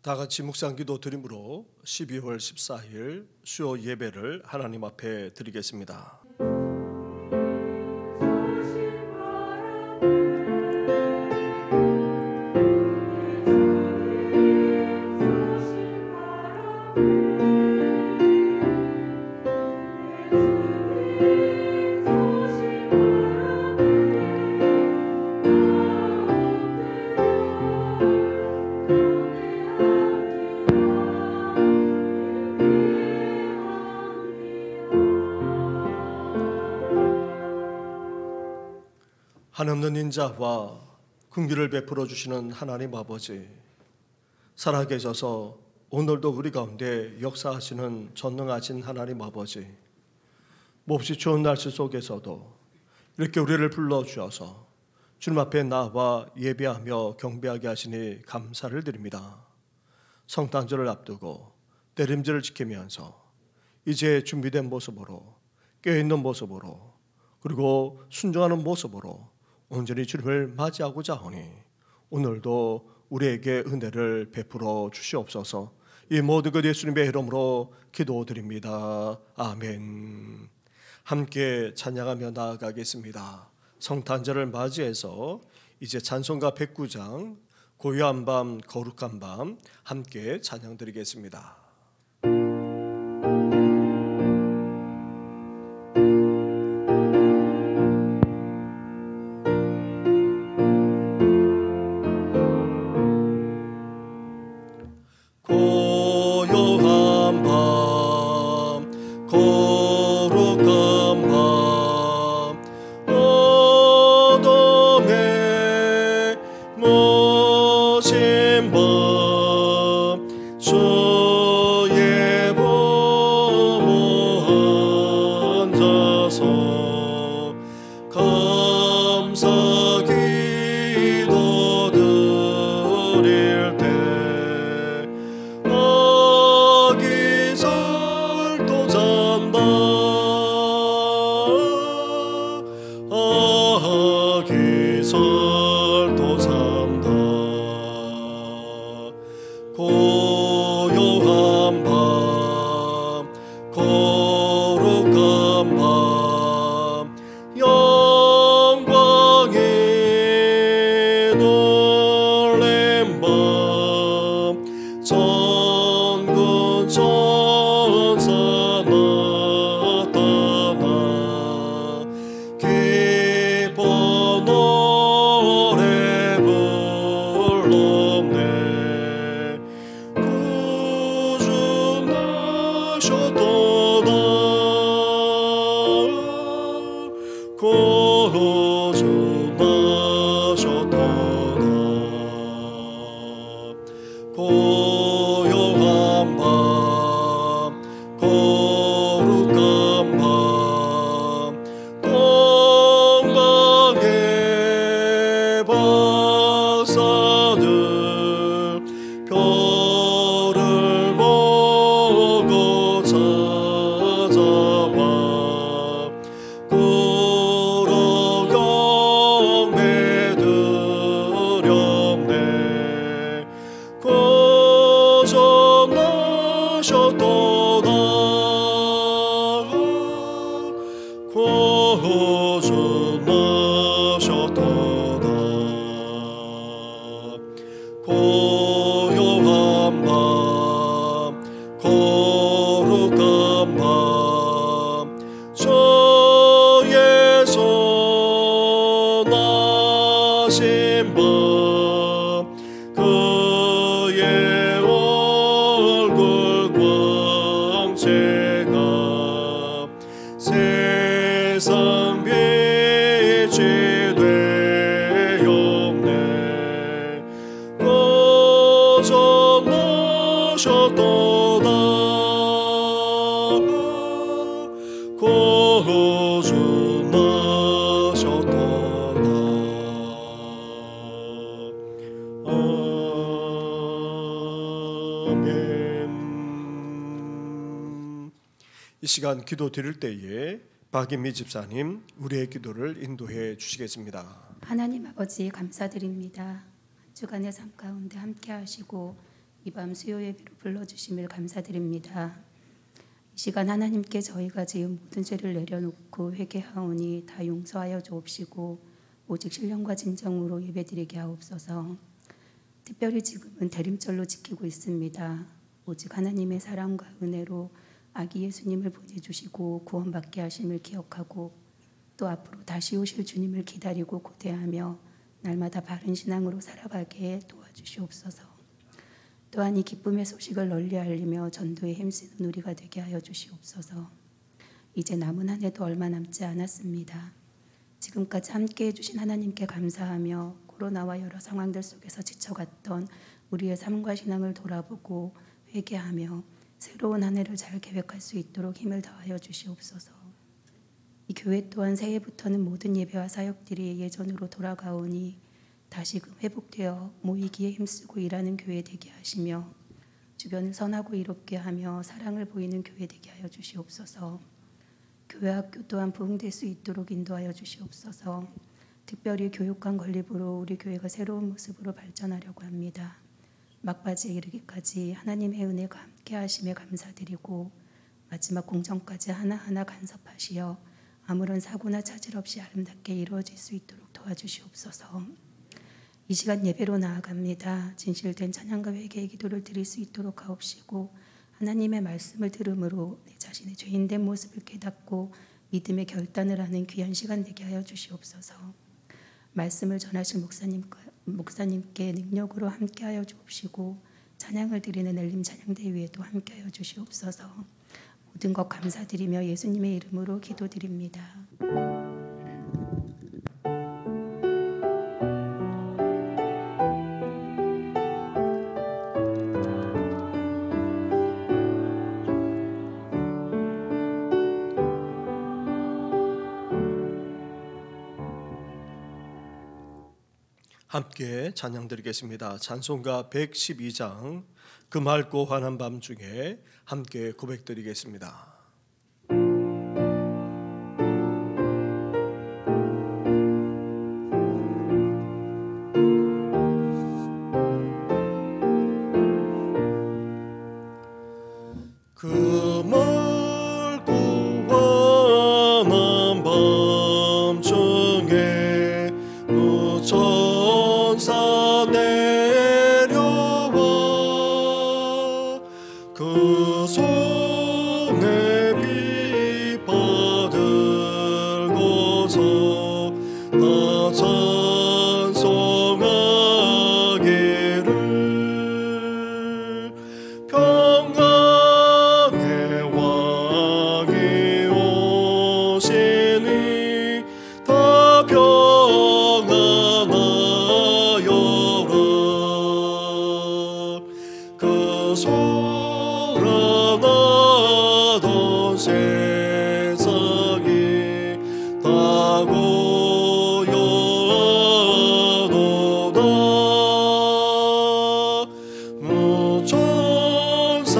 다 같이 묵상기도 드림으로 12월 14일 수요 예배를 하나님 앞에 드리겠습니다. 한없는 인자와 긍휼을 베풀어 주시는 하나님 아버지, 살아계셔서 오늘도 우리 가운데 역사하시는 전능하신 하나님 아버지, 몹시 추운 날씨 속에서도 이렇게 우리를 불러주셔서 주님 앞에 나와 예배하며 경배하게 하시니 감사를 드립니다. 성탄절을 앞두고 내림절을 지키면서 이제 준비된 모습으로, 깨어있는 모습으로, 그리고 순종하는 모습으로 온전히 주님을 맞이하고자 하니 오늘도 우리에게 은혜를 베풀어 주시옵소서. 이 모든 것 예수님의 이름으로 기도드립니다. 아멘. 함께 찬양하며 나아가겠습니다. 성탄절을 맞이해서 이제 찬송가 109장 고요한 밤 거룩한 밤 함께 찬양드리겠습니다. 이 시간 기도 드릴 때에 박인미 집사님 우리의 기도를 인도해 주시겠습니다. 하나님 아버지 감사드립니다. 한 주간의 삶 가운데 함께 하시고 이 밤 수요 예배로 불러주심을 감사드립니다. 이 시간 하나님께 저희가 지은 모든 죄를 내려놓고 회개하오니 다 용서하여 주옵시고 오직 신령과 진정으로 예배드리게 하옵소서. 특별히 지금은 대림절로 지키고 있습니다. 오직 하나님의 사랑과 은혜로 아기 예수님을 보내주시고 구원받게 하심을 기억하고 또 앞으로 다시 오실 주님을 기다리고 고대하며 날마다 바른 신앙으로 살아가게 도와주시옵소서. 또한 이 기쁨의 소식을 널리 알리며 전도에 힘쓰는 우리가 되게 하여 주시옵소서. 이제 남은 한 해도 얼마 남지 않았습니다. 지금까지 함께해 주신 하나님께 감사하며 코로나와 여러 상황들 속에서 지쳐갔던 우리의 삶과 신앙을 돌아보고 회개하며 새로운 한 해를 잘 계획할 수 있도록 힘을 더하여 주시옵소서. 이 교회 또한 새해부터는 모든 예배와 사역들이 예전으로 돌아가오니 다시금 회복되어 모이기에 힘쓰고 일하는 교회 되게 하시며 주변을 선하고 이롭게 하며 사랑을 보이는 교회 되게 하여 주시옵소서. 교회 학교 또한 부흥될 수 있도록 인도하여 주시옵소서. 특별히 교육관 건립으로 우리 교회가 새로운 모습으로 발전하려고 합니다. 막바지에 이르기까지 하나님의 은혜가 함께 하심에 감사드리고 마지막 공정까지 하나하나 간섭하시어 아무런 사고나 차질 없이 아름답게 이루어질 수 있도록 도와주시옵소서. 이 시간 예배로 나아갑니다. 진실된 찬양과 회개의 기도를 드릴 수 있도록 하옵시고 하나님의 말씀을 들음으로 내 자신의 죄인된 모습을 깨닫고 믿음의 결단을 하는 귀한 시간 되게 하여 주시옵소서. 말씀을 전하실 목사님께 능력으로 함께하여 주옵시고 찬양을 드리는 엘림 찬양대 위에도 함께하여 주시옵소서. 모든 것 감사드리며 예수님의 이름으로 기도드립니다. 함께 찬양 드리겠습니다. 찬송가 112장 그 맑고 환한 밤 중에 함께 고백 드리겠습니다. 그 맑고 환한 밤 중에 천사 내려와 그 손에 빛 받들고서 나 찬송하기를 평강의 왕이 오시니 다 평안하여라. 그 소란하던 세상이 다 고요하도다. 천사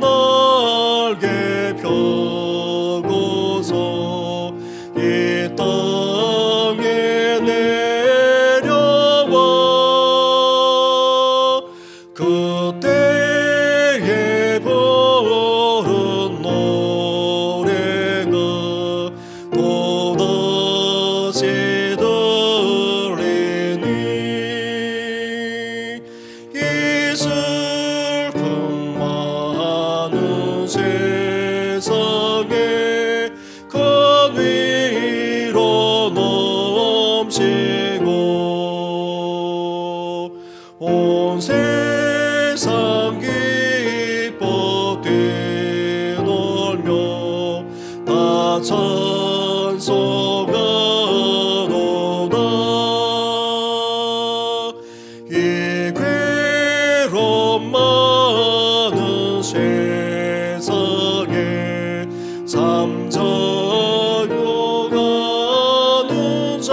날개 펴고서 이 땅에 내려와 그때에 부른 노래가 또다시 들리니 이 슬픔 많은 세상에 큰 위로 넘치고 온 세상 기뻐 뛰놀며 다 찬송하도다. 이 괴로움 많은 세상에 잠자려가는 자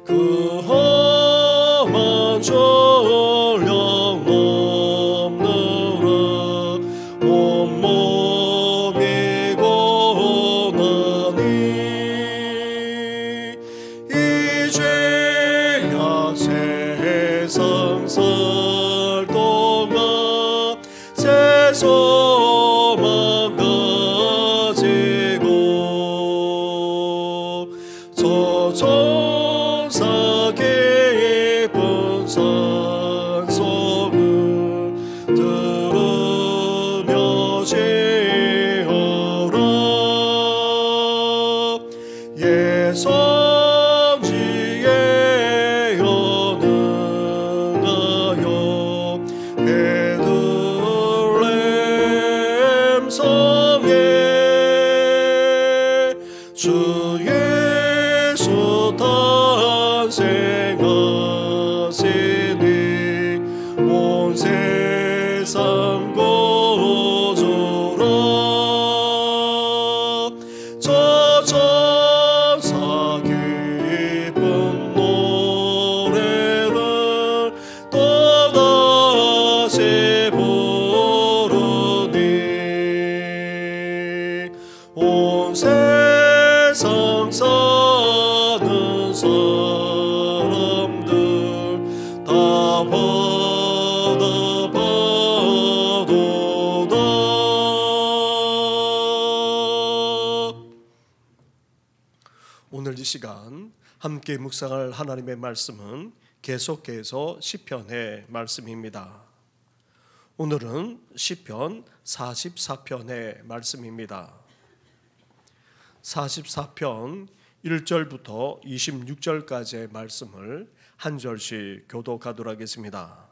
그 험한 전령 넘느라 온몸이 고나니 이제야 세상에 성설 동안 새 소망 가지고 저천사 깊은 산송을 들으며 지어라. 예선지에 연응하여 베들레헴 성에 주 예수 탄생하시니 온 세상 구주라. 저 천사 기쁜 노래를 또다시 부르니 온 세상 사는 사람들 다 받아봐도다. 오늘 이 시간 함께 묵상할 하나님의 말씀은 계속해서 시편의 말씀입니다. 오늘은 시편 44편의 말씀입니다. 44편 1절부터 26절까지의 말씀을 한 절씩 교독하도록 하겠습니다.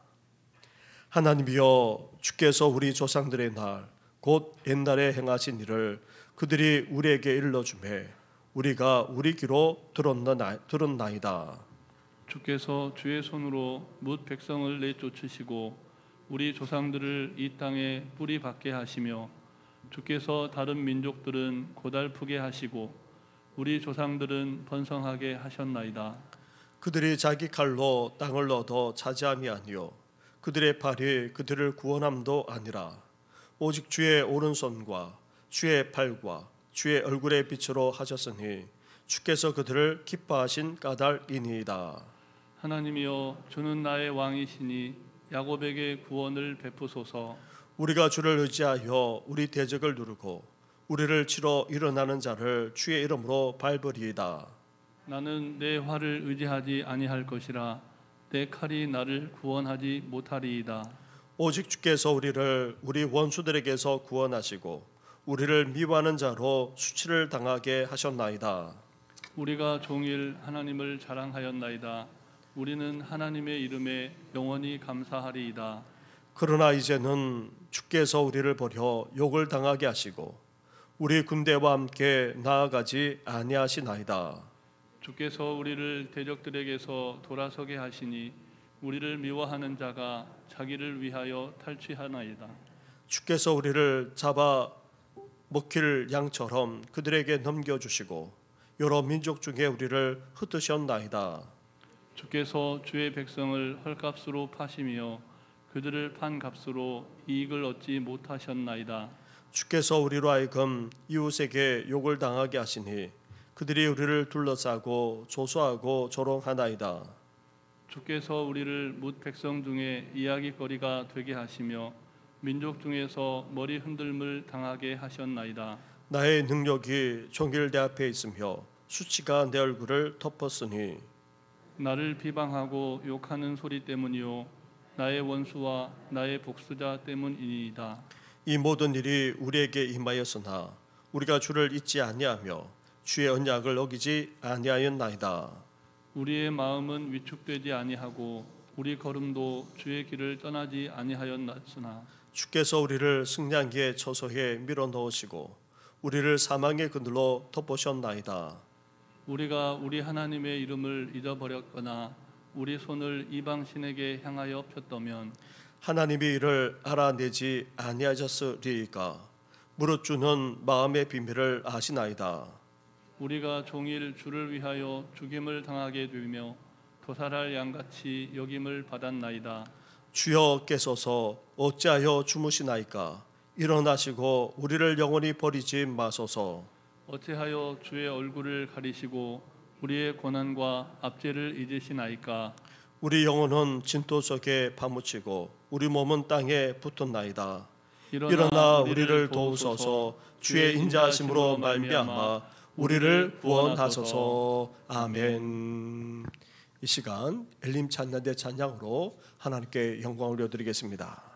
하나님이여, 주께서 우리 조상들의 날 곧 옛날에 행하신 일을 그들이 우리에게 일러주매 우리가 우리 귀로 들었나이다. 주께서 주의 손으로 뭇 백성을 내쫓으시고 우리 조상들을 이 땅에 뿌리 박게 하시며 주께서 다른 민족들은 고달프게 하시고 우리 조상들은 번성하게 하셨나이다. 그들이 자기 칼로 땅을 얻어 차지함이 아니요 그들의 팔이 그들을 구원함도 아니라 오직 주의 오른손과 주의 팔과 주의 얼굴의 빛으로 하셨으니 주께서 그들을 기뻐하신 까닭이니이다. 하나님이여, 주는 나의 왕이시니 야곱에게 구원을 베푸소서. 우리가 주를 의지하여 우리 대적을 누르고 우리를 치러 일어나는 자를 주의 이름으로 밟으리이다. 나는 내 활을 의지하지 아니할 것이라 내 칼이 나를 구원하지 못하리이다. 오직 주께서 우리를 우리 원수들에게서 구원하시고 우리를 미워하는 자로 수치를 당하게 하셨나이다. 우리가 종일 하나님을 자랑하였나이다. 우리는 하나님의 이름에 영원히 감사하리이다. 그러나 이제는 주께서 우리를 버려 욕을 당하게 하시고 우리 군대와 함께 나아가지 아니하시나이다. 주께서 우리를 대적들에게서 돌아서게 하시니 우리를 미워하는 자가 자기를 위하여 탈취하나이다. 주께서 우리를 잡아 먹힐 양처럼 그들에게 넘겨주시고 여러 민족 중에 우리를 흩으셨나이다. 주께서 주의 백성을 헐값으로 파시며 그들을 판 값으로 이익을 얻지 못하셨나이다. 주께서 우리로 하여금 이웃에게 욕을 당하게 하시니 그들이 우리를 둘러싸고 조소하고 조롱하나이다. 주께서 우리를 뭇 백성 중에 이야기거리가 되게 하시며 민족 중에서 머리 흔들림을 당하게 하셨나이다. 나의 능력이 종일 내 앞에 있으며 수치가 내 얼굴을 덮었으니 나를 비방하고 욕하는 소리 때문이요 나의 원수와 나의 복수자 때문이니이다. 이 모든 일이 우리에게 임하였으나 우리가 주를 잊지 아니하며 주의 언약을 어기지 아니하였나이다. 우리의 마음은 위축되지 아니하고 우리 걸음도 주의 길을 떠나지 아니하였으나 주께서 우리를 승량기의 처소에 밀어 넣으시고 우리를 사망의 그늘로 덮으셨나이다. 우리가 우리 하나님의 이름을 잊어버렸거나 우리 손을 이방 신에게 향하여 폈다면 하나님이 이를 알아내지 아니하셨으리이까. 무릇 주는 마음의 비밀을 아시나이다. 우리가 종일 주를 위하여 죽임을 당하게 되며 도살할 양같이 여김을 받았나이다. 주여 깨소서 어찌하여 주무시나이까. 일어나시고 우리를 영원히 버리지 마소서. 어찌하여 주의 얼굴을 가리시고 우리의 고난과 압제를 잊으시나이까. 우리 영혼은 진토 속에 파묻히고 우리 몸은 땅에 붙었나이다. 일어나 우리를 도우소서. 주의 인자하심으로 말미암아 우리를 구원하소서. 아멘. 이 시간 엘림 찬양대 찬양으로 하나님께 영광을 올려드리겠습니다.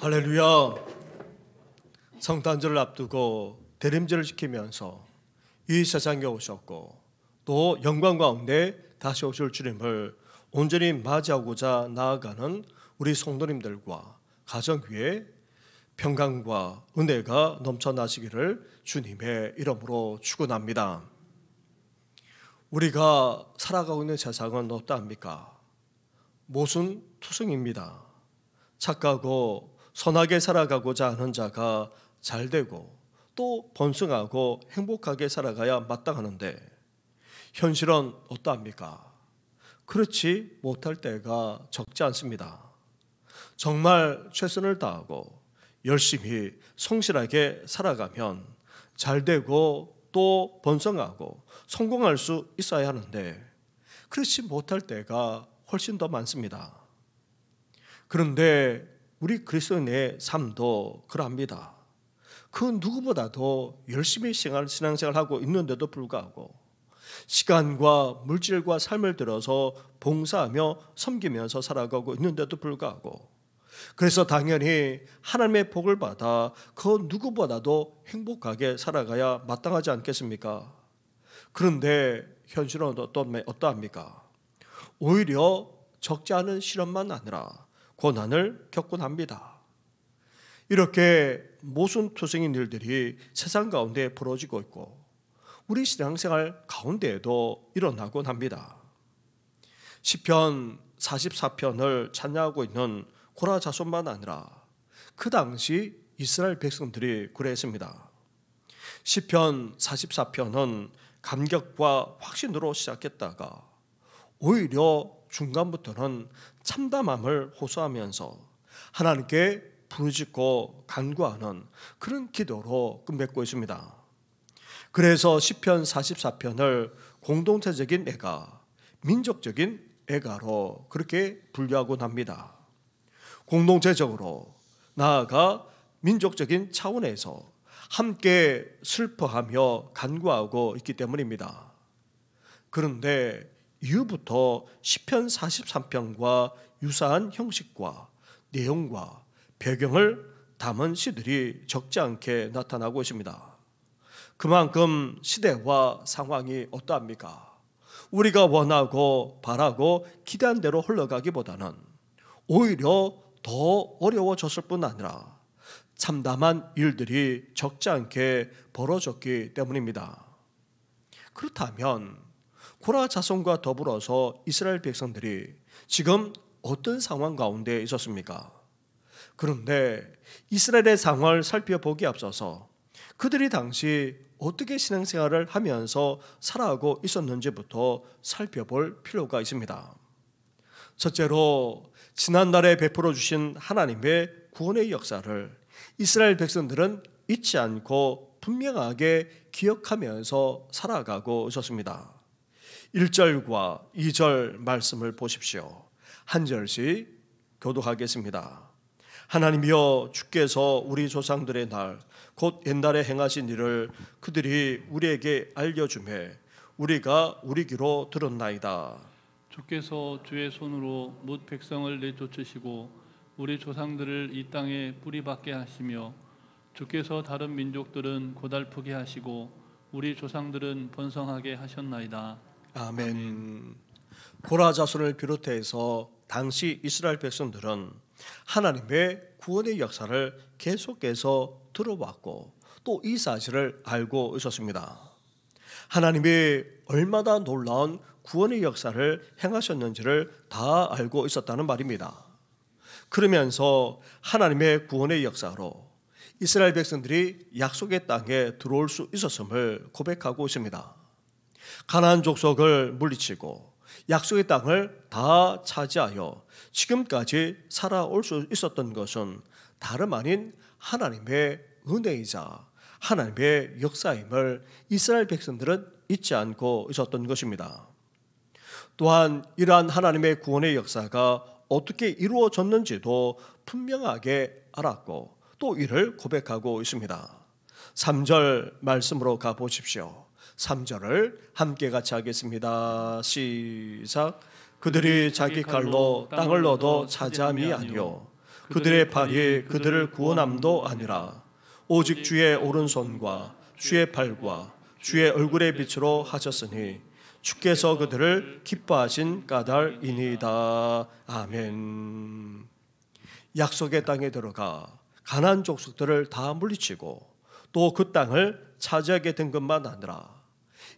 할렐루야. 성탄절을 앞두고 대림절을 지키면서 이 세상에 오셨고 또 영광 가운데 다시 오실 주님을 온전히 맞이하고자 나아가는 우리 성도님들과 가정 위에 평강과 은혜가 넘쳐나시기를 주님의 이름으로 축원합니다. 우리가 살아가고 있는 세상은 어떠합니까? 모순투성입니다. 착하고 선하게 살아가고자 하는 자가 잘되고 또 번성하고 행복하게 살아가야 마땅하는데 현실은 어떠합니까? 그렇지 못할 때가 적지 않습니다. 정말 최선을 다하고 열심히 성실하게 살아가면 잘되고 또 번성하고 성공할 수 있어야 하는데 그렇지 못할 때가 훨씬 더 많습니다. 그런데 우리 그리스도인의 삶도 그러합니다. 그 누구보다도 열심히 신앙생활하고 있는데도 불구하고 시간과 물질과 삶을 들어서 봉사하며 섬기면서 살아가고 있는데도 불구하고 그래서 당연히 하나님의 복을 받아 그 누구보다도 행복하게 살아가야 마땅하지 않겠습니까? 그런데 현실은 어떠합니까? 오히려 적지 않은 시련만 아니라 고난을 겪곤 합니다. 이렇게 모순투성인 일들이 세상 가운데 벌어지고 있고 우리 신앙생활 가운데에도 일어나곤 합니다. 시편 44편을 찬양하고 있는 고라 자손만 아니라 그 당시 이스라엘 백성들이 그랬습니다. 시편 44편은 감격과 확신으로 시작했다가 오히려 중간부터는 참담함을 호소하면서 하나님께 부르짖고 간구하는 그런 기도로 끝맺고 있습니다. 그래서 시편 44편을 공동체적인 애가, 민족적인 애가로 그렇게 분류하곤 합니다. 공동체적으로 나아가 민족적인 차원에서 함께 슬퍼하며 간구하고 있기 때문입니다. 그런데 이후부터 시편 43편과 유사한 형식과 내용과 배경을 담은 시들이 적지 않게 나타나고 있습니다. 그만큼 시대와 상황이 어떠합니까? 우리가 원하고 바라고 기대한 대로 흘러가기보다는 오히려 더 어려워졌을 뿐 아니라 참담한 일들이 적지 않게 벌어졌기 때문입니다. 그렇다면 고라 자손과 더불어서 이스라엘 백성들이 지금 어떤 상황 가운데 있었습니까? 그런데 이스라엘의 상황을 살펴보기에 앞서서 그들이 당시 어떻게 신앙생활을 하면서 살아가고 있었는지부터 살펴볼 필요가 있습니다. 첫째로 지난날에 베풀어 주신 하나님의 구원의 역사를 이스라엘 백성들은 잊지 않고 분명하게 기억하면서 살아가고 있었습니다. 1절과 2절 말씀을 보십시오. 한 절씩 교독하겠습니다. 하나님이여 주께서 우리 조상들의 날 곧 옛날에 행하신 일을 그들이 우리에게 알려주매 우리가 우리 귀로 들었나이다. 주께서 주의 손으로 뭇 백성을 내쫓으시고 우리 조상들을 이 땅에 뿌리박게 하시며 주께서 다른 민족들은 고달프게 하시고 우리 조상들은 번성하게 하셨나이다. 아멘. 고라 자손을 비롯해서 당시 이스라엘 백성들은 하나님의 구원의 역사를 계속해서 들어왔고 또 이 사실을 알고 있었습니다. 하나님이 얼마나 놀라운 구원의 역사를 행하셨는지를 다 알고 있었다는 말입니다. 그러면서 하나님의 구원의 역사로 이스라엘 백성들이 약속의 땅에 들어올 수 있었음을 고백하고 있습니다. 가나안 족속을 물리치고 약속의 땅을 다 차지하여 지금까지 살아올 수 있었던 것은 다름 아닌 하나님의 은혜이자 하나님의 역사임을 이스라엘 백성들은 잊지 않고 있었던 것입니다. 또한 이러한 하나님의 구원의 역사가 어떻게 이루어졌는지도 분명하게 알았고 또 이를 고백하고 있습니다. 3절 말씀으로 가보십시오. 3절을 함께 같이 하겠습니다. 시작. 그들이 자기 칼로 땅을 얻어 차지함이 아니요 그들의 팔이 그들을 구원함도 아니라 오직 주의 오른손과 주의 팔과 주의 얼굴의 빛으로 하셨으니 주께서 그들을 기뻐하신 까닭이니이다. 아멘. 약속의 땅에 들어가 가나안 족속들을 다 물리치고 또 그 땅을 차지하게 된 것만 아니라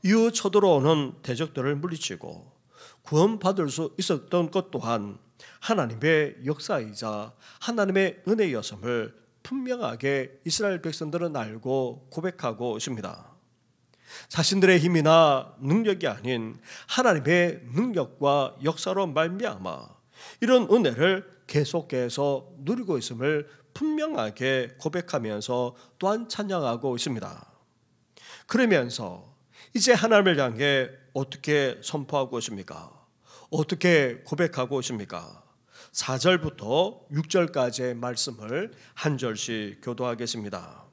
이후 쳐들어오는 대적들을 물리치고 구원받을 수 있었던 것 또한 하나님의 역사이자 하나님의 은혜였음을 분명하게 이스라엘 백성들은 알고 고백하고 있습니다. 자신들의 힘이나 능력이 아닌 하나님의 능력과 역사로 말미암아 이런 은혜를 계속해서 누리고 있음을 분명하게 고백하면서 또한 찬양하고 있습니다. 그러면서 이제 하나님을 향해 어떻게 선포하고 있습니까? 어떻게 고백하고 있습니까? 4절부터 6절까지의 말씀을 한 절씩 교도하겠습니다.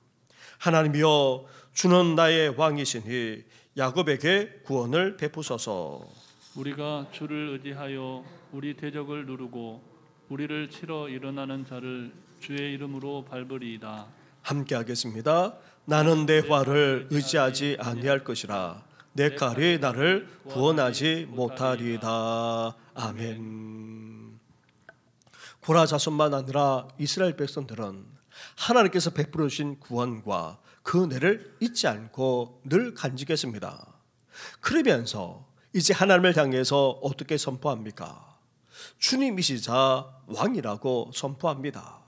하나님이여, 주는 나의 왕이시니 야곱에게 구원을 베푸소서. 우리가 주를 의지하여 우리 대적을 누르고 우리를 치러 일어나는 자를 주의 이름으로 밟으리이다. 함께 하겠습니다. 나는 내 활을 의지하지 아니할 것이라. 내 칼이 나를 구원하지 못하리이다. 아멘. 고라 자손만 아니라 이스라엘 백성들은 하나님께서 베풀어 주신 구원과 그 은혜를 잊지 않고 늘 간직했습니다. 그러면서 이제 하나님을 향해서 어떻게 선포합니까? 주님이시자 왕이라고 선포합니다.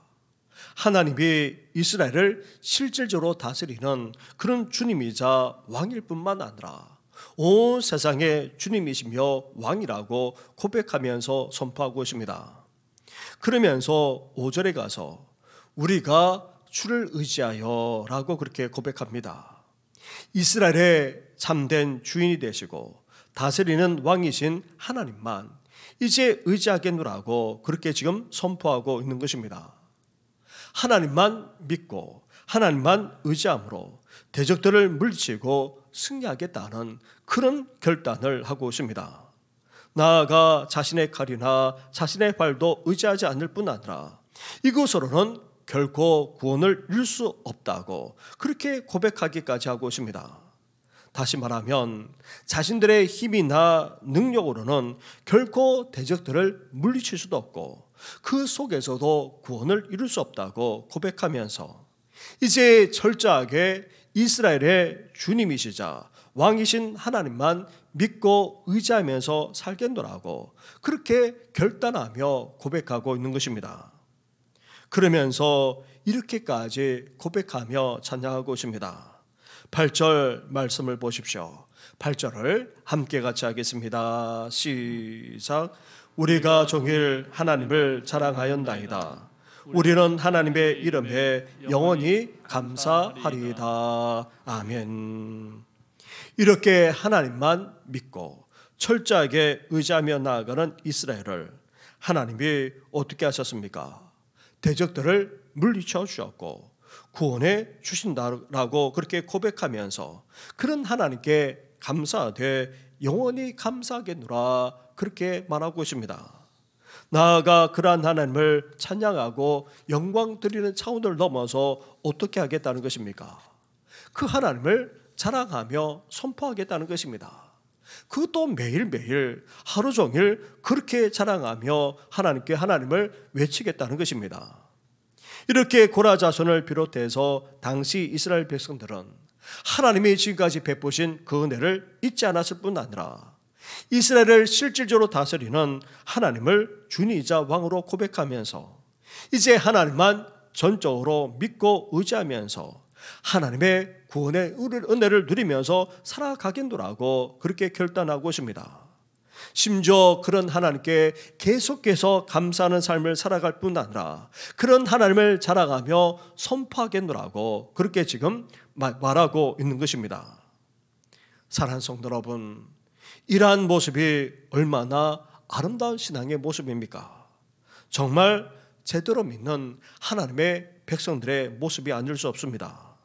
하나님이 이스라엘을 실질적으로 다스리는 그런 주님이자 왕일 뿐만 아니라 온 세상의 주님이시며 왕이라고 고백하면서 선포하고 있습니다. 그러면서 5절에 가서 우리가 주를 의지하여 라고 그렇게 고백합니다. 이스라엘의 참된 주인이 되시고 다스리는 왕이신 하나님만 이제 의지하겠노라고 그렇게 지금 선포하고 있는 것입니다. 하나님만 믿고 하나님만 의지함으로 대적들을 물리치고 승리하겠다는 그런 결단을 하고 있습니다. 나아가 자신의 칼이나 자신의 활도 의지하지 않을 뿐 아니라 이것으로는 결코 구원을 이룰 수 없다고 그렇게 고백하기까지 하고 있습니다. 다시 말하면 자신들의 힘이나 능력으로는 결코 대적들을 물리칠 수도 없고 그 속에서도 구원을 이룰 수 없다고 고백하면서 이제 철저하게 이스라엘의 주님이시자 왕이신 하나님만 믿고 의지하면서 살겠노라고 그렇게 결단하며 고백하고 있는 것입니다. 그러면서 이렇게까지 고백하며 찬양하고 있습니다. 8절 말씀을 보십시오. 8절을 함께 같이 하겠습니다. 시작. 우리가 종일 하나님을 자랑하였나이다. 우리는 하나님의 이름에 영원히 감사하리이다. 아멘. 이렇게 하나님만 믿고 철저하게 의지하며 나아가는 이스라엘을 하나님이 어떻게 하셨습니까? 대적들을 물리쳐 주셨고 구원해 주신다라고 그렇게 고백하면서 그런 하나님께 감사하되 영원히 감사하겠노라 그렇게 말하고 있습니다. 나아가 그러한 하나님을 찬양하고 영광 드리는 차원을 넘어서 어떻게 하겠다는 것입니까? 그 하나님을 자랑하며 선포하겠다는 것입니다. 그것도 매일매일 하루 종일 그렇게 자랑하며 하나님께 하나님을 외치겠다는 것입니다. 이렇게 고라 자손을 비롯해서 당시 이스라엘 백성들은 하나님이 지금까지 베푸신 그 은혜를 잊지 않았을 뿐 아니라 이스라엘을 실질적으로 다스리는 하나님을 주인이자 왕으로 고백하면서 이제 하나님만 전적으로 믿고 의지하면서 하나님의 구원의 은혜를 누리면서 살아가겠노라고 그렇게 결단하고 있습니다. 심지어 그런 하나님께 계속해서 감사하는 삶을 살아갈 뿐 아니라 그런 하나님을 자랑하며 선포하겠노라고 그렇게 지금 말하고 있는 것입니다. 사랑하는 성도 여러분, 이러한 모습이 얼마나 아름다운 신앙의 모습입니까? 정말 제대로 믿는 하나님의 백성들의 모습이 아닐 수 없습니다.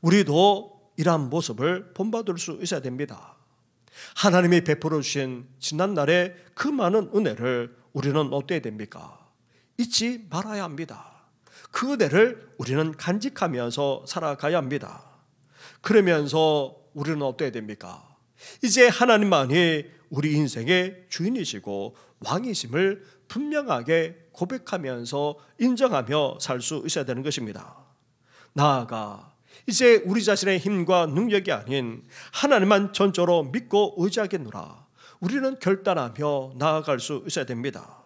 우리도 이러한 모습을 본받을 수 있어야 됩니다. 하나님이 베풀어 주신 지난날의 그 많은 은혜를 우리는 어때야 됩니까? 잊지 말아야 합니다. 그 은혜를 우리는 간직하면서 살아가야 합니다. 그러면서 우리는 어때야 됩니까? 이제 하나님만이 우리 인생의 주인이시고 왕이심을 분명하게 고백하면서 인정하며 살 수 있어야 되는 것입니다. 나아가 이제 우리 자신의 힘과 능력이 아닌 하나님만 전적으로 믿고 의지하겠노라 우리는 결단하며 나아갈 수 있어야 됩니다.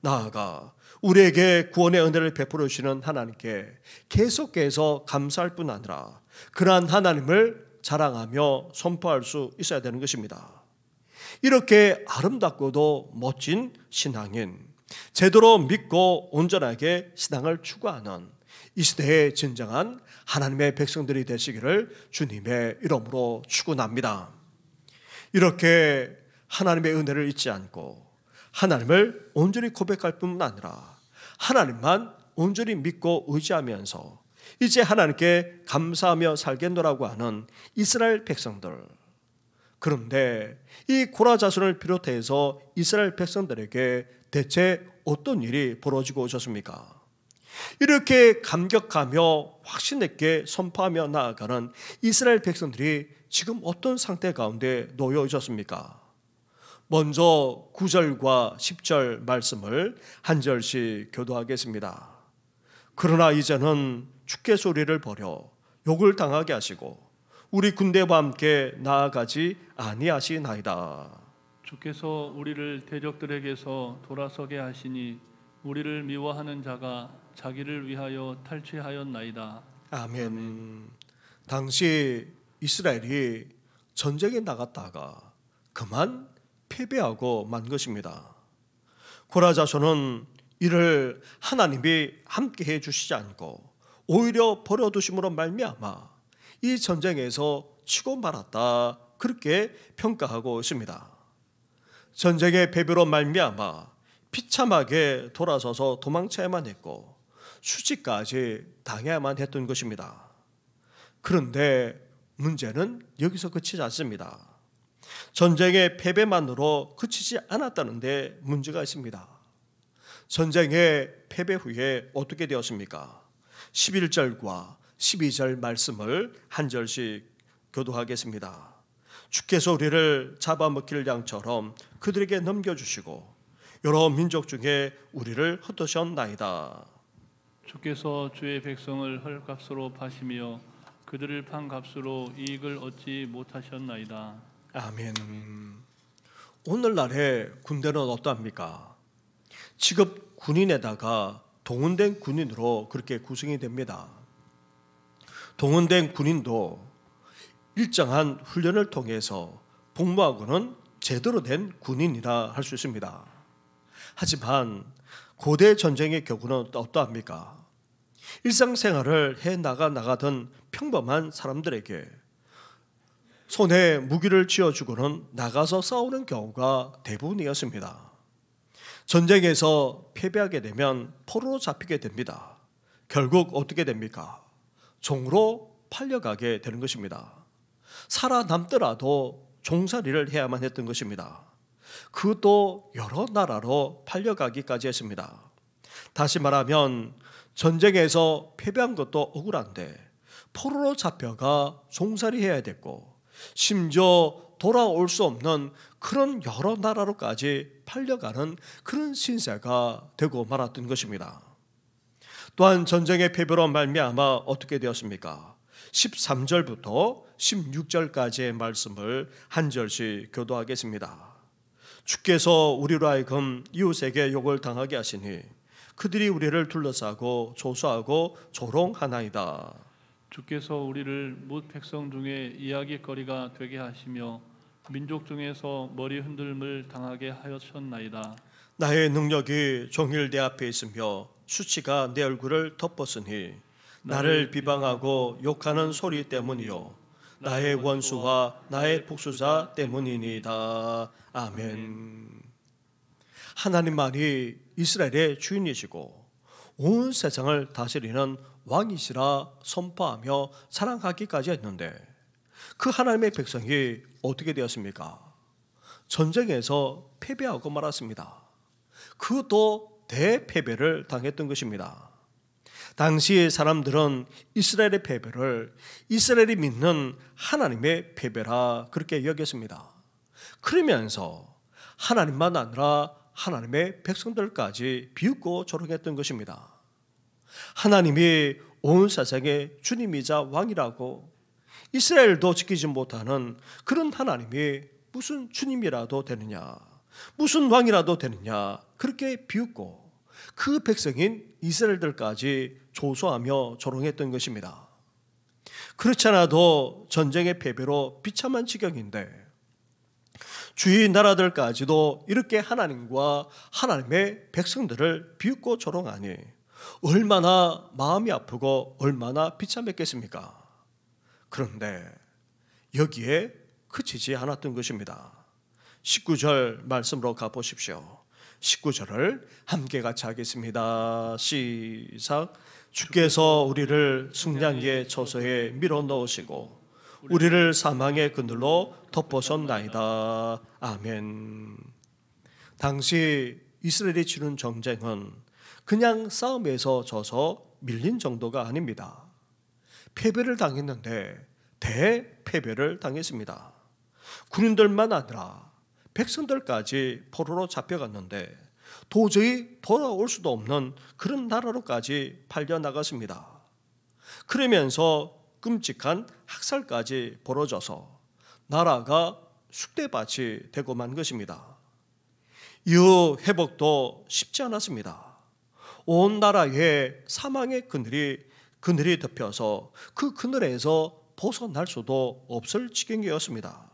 나아가 우리에게 구원의 은혜를 베풀어 주시는 하나님께 계속해서 감사할 뿐 아니라 그러한 하나님을 자랑하며 선포할 수 있어야 되는 것입니다. 이렇게 아름답고도 멋진 신앙인, 제대로 믿고 온전하게 신앙을 추구하는 이 시대의 진정한 하나님의 백성들이 되시기를 주님의 이름으로 축원합니다. 이렇게 하나님의 은혜를 잊지 않고 하나님을 온전히 고백할 뿐만 아니라 하나님만 온전히 믿고 의지하면서 이제 하나님께 감사하며 살겠노라고 하는 이스라엘 백성들. 그런데 이 고라 자손을 비롯해서 이스라엘 백성들에게 대체 어떤 일이 벌어지고 오셨습니까? 이렇게 감격하며 확신 있게 선포하며 나아가는 이스라엘 백성들이 지금 어떤 상태 가운데 놓여 있었습니까? 먼저 9절과 10절 말씀을 한 절씩 교도하겠습니다. 그러나 이제는 주께 소리를 버려 욕을 당하게 하시고 우리 군대와 함께 나아가지 아니하시나이다. 주께서 우리를 대적들에게서 돌아서게 하시니 우리를 미워하는 자가 자기를 위하여 탈취하였나이다. 아멘. 당시 이스라엘이 전쟁에 나갔다가 그만 패배하고 만 것입니다. 고라 자손은 이를 하나님이 함께해 주시지 않고 오히려 버려두심으로 말미암아 이 전쟁에서 치고 말았다, 그렇게 평가하고 있습니다. 전쟁의 패배로 말미암아 비참하게 돌아서서 도망쳐야만 했고 수치까지 당해야만 했던 것입니다. 그런데 문제는 여기서 그치지 않습니다. 전쟁의 패배만으로 그치지 않았다는 데 문제가 있습니다. 전쟁의 패배 후에 어떻게 되었습니까? 11절과 12절 말씀을 한 절씩 교도하겠습니다. 주께서 우리를 잡아먹힐 양처럼 그들에게 넘겨주시고 여러 민족 중에 우리를 흩으셨나이다. 주께서 주의 백성을 헐값으로 파시며 그들을 판 값으로 이익을 얻지 못하셨나이다. 아멘. 오늘날의 군대는 어떠합니까? 직업 군인에다가 동원된 군인으로 그렇게 구성이 됩니다. 동원된 군인도 일정한 훈련을 통해서 복무하고는 제대로 된 군인이라 할 수 있습니다. 하지만 고대 전쟁의 경우는 어떠합니까? 일상생활을 해나가던 평범한 사람들에게 손에 무기를 쥐어주고는 나가서 싸우는 경우가 대부분이었습니다. 전쟁에서 패배하게 되면 포로로 잡히게 됩니다. 결국 어떻게 됩니까? 종으로 팔려가게 되는 것입니다. 살아남더라도 종살이를 해야만 했던 것입니다. 그것도 여러 나라로 팔려가기까지 했습니다. 다시 말하면 전쟁에서 패배한 것도 억울한데 포로로 잡혀가 종살이해야 됐고 심지어 돌아올 수 없는 그런 여러 나라로까지 팔려가는 그런 신세가 되고 말았던 것입니다. 또한 전쟁의 패배로 말미암아 어떻게 되었습니까? 13절부터 16절까지의 말씀을 한 절씩 교도하겠습니다. 주께서 우리로 하여금 이웃에게 욕을 당하게 하시니 그들이 우리를 둘러싸고 조소하고 조롱하나이다. 주께서 우리를 뭇 백성 중에 이야기거리가 되게 하시며 민족 중에서 머리 흔들림을 당하게 하였나이다. 나의 능력이 종일 내 앞에 있으며 수치가 내 얼굴을 덮었으니 나를 비방하고 욕하는 소리 때문이요 나의 원수와 나의 복수자 때문이니이다. 아멘. 하나님만이 이스라엘의 주인이시고 온 세상을 다스리는 왕이시라 선포하며 사랑하기까지 했는데 그 하나님의 백성이 어떻게 되었습니까? 전쟁에서 패배하고 말았습니다. 그것도 대패배를 당했던 것입니다. 당시 사람들은 이스라엘의 패배를 이스라엘이 믿는 하나님의 패배라 그렇게 여겼습니다. 그러면서 하나님만 아니라 하나님의 백성들까지 비웃고 조롱했던 것입니다. 하나님이 온 세상의 주님이자 왕이라고 이스라엘도 지키지 못하는 그런 하나님이 무슨 주님이라도 되느냐, 무슨 왕이라도 되느냐 그렇게 비웃고 그 백성인 이스라엘들까지 조소하며 조롱했던 것입니다. 그렇지 않아도 전쟁의 패배로 비참한 지경인데 주위 나라들까지도 이렇게 하나님과 하나님의 백성들을 비웃고 조롱하니 얼마나 마음이 아프고 얼마나 비참했겠습니까? 그런데 여기에 그치지 않았던 것입니다. 19절 말씀으로 가보십시오. 19절을 함께 같이 하겠습니다. 시작. 주께서 우리를 승량의 처소에 밀어넣으시고 우리를 사망의 그늘로 덮으셨나이다. 아멘. 당시 이스라엘이 치른 전쟁은 그냥 싸움에서 져서 밀린 정도가 아닙니다. 패배를 당했는데 대패배를 당했습니다. 군인들만 아니라 백성들까지 포로로 잡혀갔는데 도저히 돌아올 수도 없는 그런 나라로까지 팔려나갔습니다. 그러면서 끔찍한 학살까지 벌어져서 나라가 쑥대밭이 되고 만 것입니다. 이후 회복도 쉽지 않았습니다. 온 나라에 사망의 그늘이 덮여서 그 그늘에서 벗어날 수도 없을 지경이었습니다.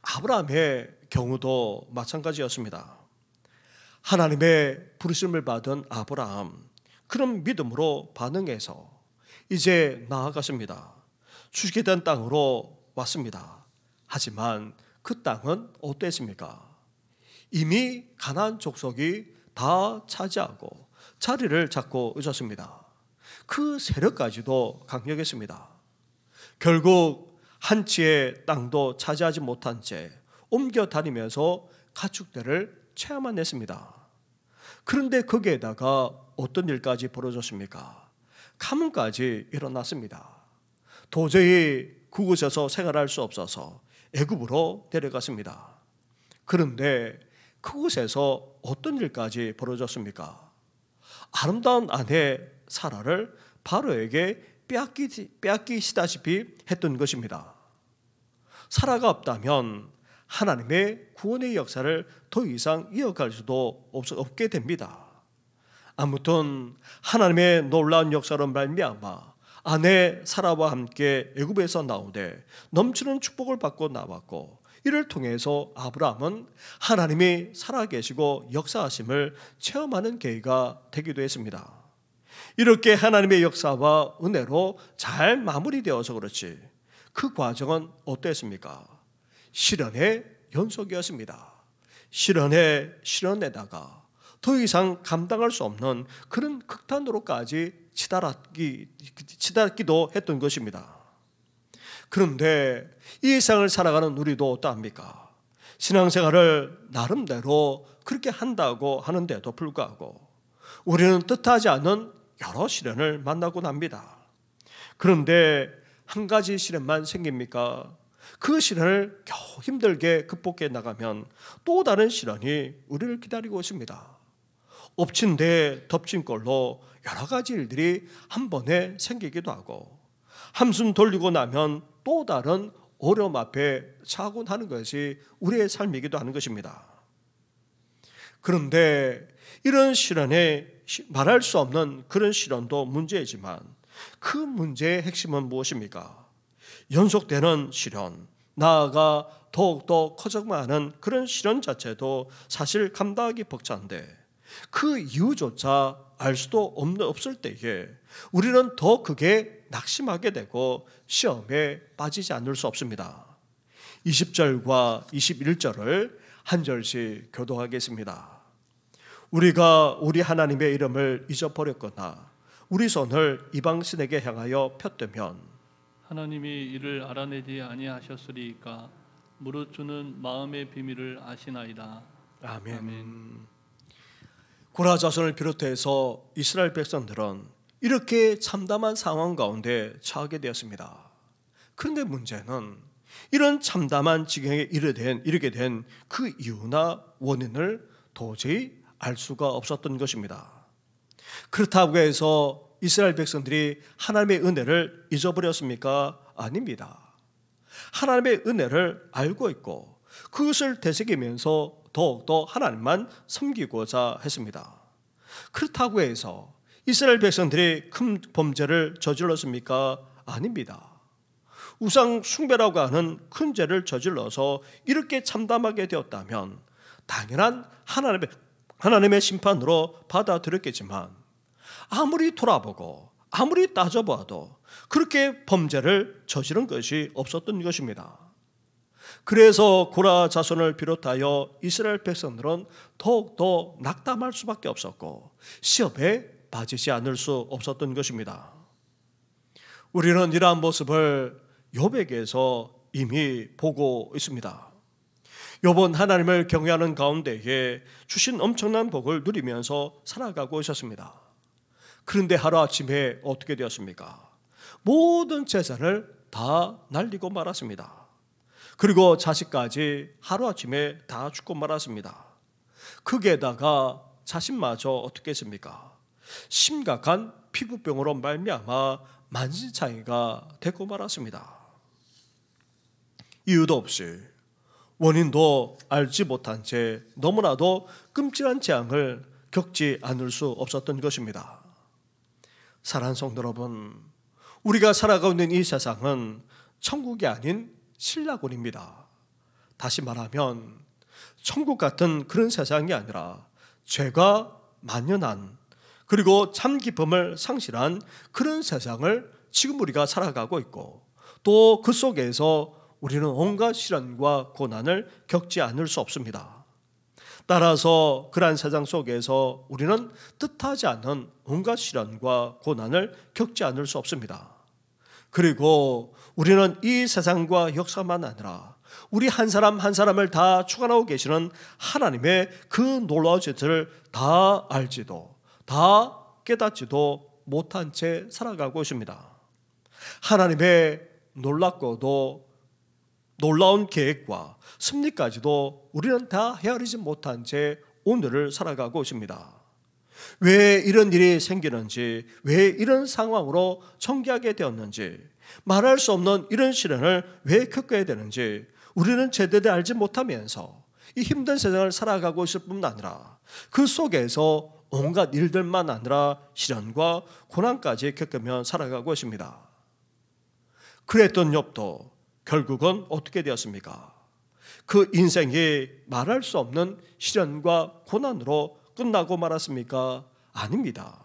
아브라함의 경우도 마찬가지였습니다. 하나님의 부르심을 받은 아브라함, 그런 믿음으로 반응해서 이제 나아갔습니다. 주시게 된 땅으로 왔습니다. 하지만 그 땅은 어땠습니까? 이미 가나안 족속이 다 차지하고 자리를 잡고 있었습니다. 그 세력까지도 강력했습니다. 결국 한 치의 땅도 차지하지 못한 채 옮겨 다니면서 가축대를 체험만 했습니다. 그런데 거기에다가 어떤 일까지 벌어졌습니까? 가뭄까지 일어났습니다. 도저히 그곳에서 생활할 수 없어서 애굽으로 내려갔습니다. 그런데 그곳에서 어떤 일까지 벌어졌습니까? 아름다운 아내 사라를 바로에게 빼앗기시다시피 했던 것입니다. 사라가 없다면 하나님의 구원의 역사를 더 이상 이어갈 수도 없게 됩니다. 아무튼 하나님의 놀라운 역사로 말미암아 아내 사라와 함께 애굽에서 나오되 넘치는 축복을 받고 나왔고, 이를 통해서 아브라함은 하나님이 살아계시고 역사하심을 체험하는 계기가 되기도 했습니다. 이렇게 하나님의 역사와 은혜로 잘 마무리되어서 그렇지 그 과정은 어땠습니까? 시련의 연속이었습니다. 시련에다가 더 이상 감당할 수 없는 그런 극단으로까지 치닫기도 했던 것입니다. 그런데 이 세상을 살아가는 우리도 어떠합니까? 신앙생활을 나름대로 그렇게 한다고 하는데도 불구하고 우리는 뜻하지 않은 여러 시련을 만나곤 합니다. 그런데 한 가지 시련만 생깁니까? 그 시련을 겨우 힘들게 극복해 나가면 또 다른 시련이 우리를 기다리고 있습니다. 엎친 데 덮친 꼴로 여러 가지 일들이 한 번에 생기기도 하고, 한숨 돌리고 나면 또 다른 어려움 앞에 차곤 하는 것이 우리의 삶이기도 하는 것입니다. 그런데 이런 시련에 말할 수 없는 그런 시련도 문제이지만 그 문제의 핵심은 무엇입니까? 연속되는 시련, 나아가 더욱더 커져가는 그런 시련 자체도 사실 감당하기 벅찬데 그 이유조차 알 수도 없을 때에 우리는 더 크게 낙심하게 되고 시험에 빠지지 않을 수 없습니다. 20절과 21절을 한 절씩 교독하겠습니다. 우리가 우리 하나님의 이름을 잊어버렸거나 우리 손을 이방신에게 향하여 폈다면 하나님이 이를 알아내지 아니하셨으리까 무릇 주는 마음의 비밀을 아시나이다. 아멘. 아멘. 고라 자손을 비롯해서 이스라엘 백성들은 이렇게 참담한 상황 가운데 처하게 되었습니다. 그런데 문제는 이런 참담한 지경에 이르게 된 그 이유나 원인을 도저히 알 수가 없었던 것입니다. 그렇다고 해서 이스라엘 백성들이 하나님의 은혜를 잊어버렸습니까? 아닙니다. 하나님의 은혜를 알고 있고 그것을 되새기면서 더욱더 하나님만 섬기고자 했습니다. 그렇다고 해서 이스라엘 백성들이 큰 범죄를 저질렀습니까? 아닙니다. 우상 숭배라고 하는 큰 죄를 저질러서 이렇게 참담하게 되었다면 당연한 하나님의 심판으로 받아들였겠지만 아무리 돌아보고 아무리 따져봐도 그렇게 범죄를 저지른 것이 없었던 것입니다. 그래서 고라 자손을 비롯하여 이스라엘 백성들은 더욱더 낙담할 수밖에 없었고 시험에 빠지지 않을 수 없었던 것입니다. 우리는 이러한 모습을 욥에게서 이미 보고 있습니다. 욥은 하나님을 경외하는 가운데에 주신 엄청난 복을 누리면서 살아가고 있었습니다. 그런데 하루아침에 어떻게 되었습니까? 모든 재산을 다 날리고 말았습니다. 그리고 자식까지 하루아침에 다 죽고 말았습니다. 거기에다가 자신마저 어떻게 했습니까? 심각한 피부병으로 말미암아 만신창이가 되고 말았습니다. 이유도 없이 원인도 알지 못한 채 너무나도 끔찍한 재앙을 겪지 않을 수 없었던 것입니다. 사랑하는 성도 여러분, 우리가 살아가고 있는 이 세상은 천국이 아닌 신라곤입니다. 다시 말하면 천국 같은 그런 세상이 아니라 죄가 만연한 그리고 참 기쁨을 상실한 그런 세상을 지금 우리가 살아가고 있고 또 그 속에서 우리는 온갖 시련과 고난을 겪지 않을 수 없습니다. 따라서 그러한 세상 속에서 우리는 뜻하지 않은 온갖 시련과 고난을 겪지 않을 수 없습니다. 그리고 우리는 이 세상과 역사만 아니라 우리 한 사람 한 사람을 다 주관하고 계시는 하나님의 그 놀라운 짓을 다 알지도 다 깨닫지도 못한 채 살아가고 있습니다. 하나님의 놀랍고도 놀라운 계획과 섭리까지도 우리는 다 헤아리지 못한 채 오늘을 살아가고 있습니다. 왜 이런 일이 생기는지, 왜 이런 상황으로 전개하게 되었는지, 말할 수 없는 이런 시련을 왜 겪어야 되는지 우리는 제대로 알지 못하면서 이 힘든 세상을 살아가고 있을 뿐만 아니라 그 속에서 온갖 일들만 아니라 시련과 고난까지 겪으며 살아가고 있습니다. 그랬던 욥도 결국은 어떻게 되었습니까? 그 인생이 말할 수 없는 시련과 고난으로 끝나고 말았습니까? 아닙니다.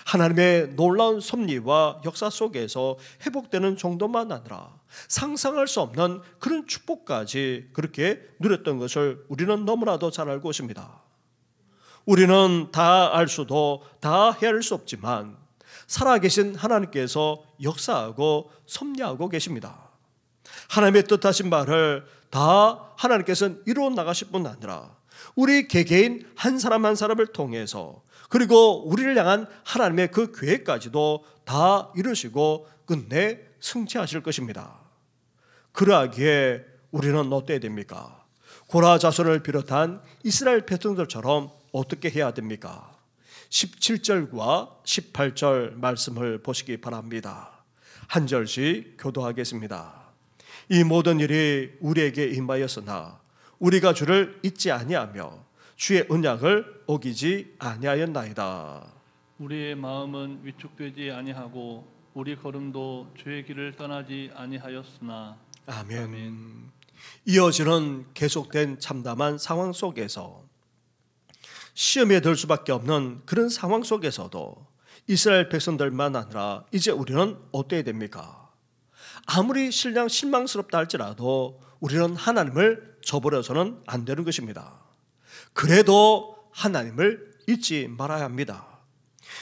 하나님의 놀라운 섭리와 역사 속에서 회복되는 정도만 아니라 상상할 수 없는 그런 축복까지 그렇게 누렸던 것을 우리는 너무나도 잘 알고 있습니다. 우리는 다 알 수도 다 헤아릴 수 없지만 살아계신 하나님께서 역사하고 섭리하고 계십니다. 하나님의 뜻하신 말을 다 하나님께서는 이루어 나가실 뿐 아니라 우리 개개인 한 사람 한 사람을 통해서 그리고 우리를 향한 하나님의 그 계획까지도 다 이루시고 끝내 승리하실 것입니다. 그러하기에 우리는 어때야 됩니까? 고라 자손을 비롯한 이스라엘 백성들처럼 어떻게 해야 됩니까? 17절과 18절 말씀을 보시기 바랍니다. 한 절씩 교도하겠습니다. 이 모든 일이 우리에게 임하였으나 우리가 주를 잊지 아니하며 주의 언약을 어기지 아니하였나이다. 우리의 마음은 위축되지 아니하고 우리 걸음도 주의 길을 떠나지 아니하였으나. 아멘. 이어지는 계속된 참담한 상황 속에서 시험에 들 수밖에 없는 그런 상황 속에서도 이스라엘 백성들만 아니라 이제 우리는 어때야 됩니까? 아무리 실망스럽다 할지라도 우리는 하나님을 저버려서는 안 되는 것입니다. 그래도 하나님을 잊지 말아야 합니다.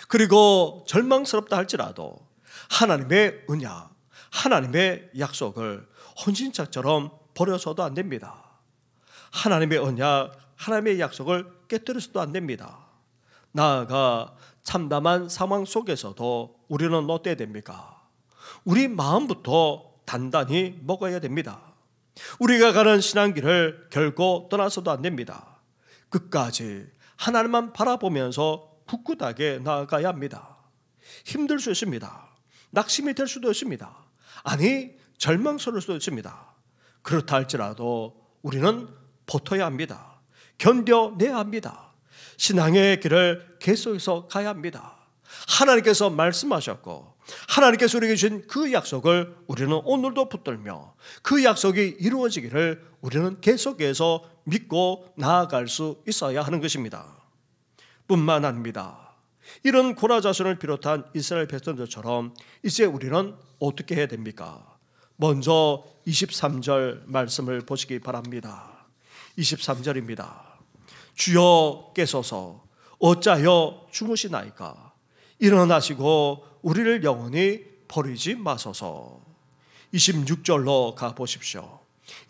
그리고 절망스럽다 할지라도 하나님의 언약, 하나님의 약속을 혼신짝처럼 버려서도 안 됩니다. 하나님의 언약, 하나님의 약속을 깨뜨려서도 안 됩니다. 나아가 참담한 상황 속에서도 우리는 어때야 됩니까? 우리 마음부터 단단히 먹어야 됩니다. 우리가 가는 신앙길을 결코 떠나서도 안 됩니다. 끝까지 하나님만 바라보면서 굳굳하게 나아가야 합니다. 힘들 수 있습니다. 낙심이 될 수도 있습니다. 아니 절망스러울 수도 있습니다. 그렇다 할지라도 우리는 버텨야 합니다. 견뎌내야 합니다. 신앙의 길을 계속해서 가야 합니다. 하나님께서 말씀하셨고 하나님께서 우리에게 주신 그 약속을 우리는 오늘도 붙들며 그 약속이 이루어지기를 우리는 계속해서 믿고 나아갈 수 있어야 하는 것입니다. 뿐만 아닙니다. 이런 고라자손을 비롯한 이스라엘 백성들처럼 이제 우리는 어떻게 해야 됩니까? 먼저 23절 말씀을 보시기 바랍니다. 23절입니다. 주여 깨소서 어찌하여 주무시나이까? 일어나시고 우리를 영원히 버리지 마소서. 26절로 가보십시오.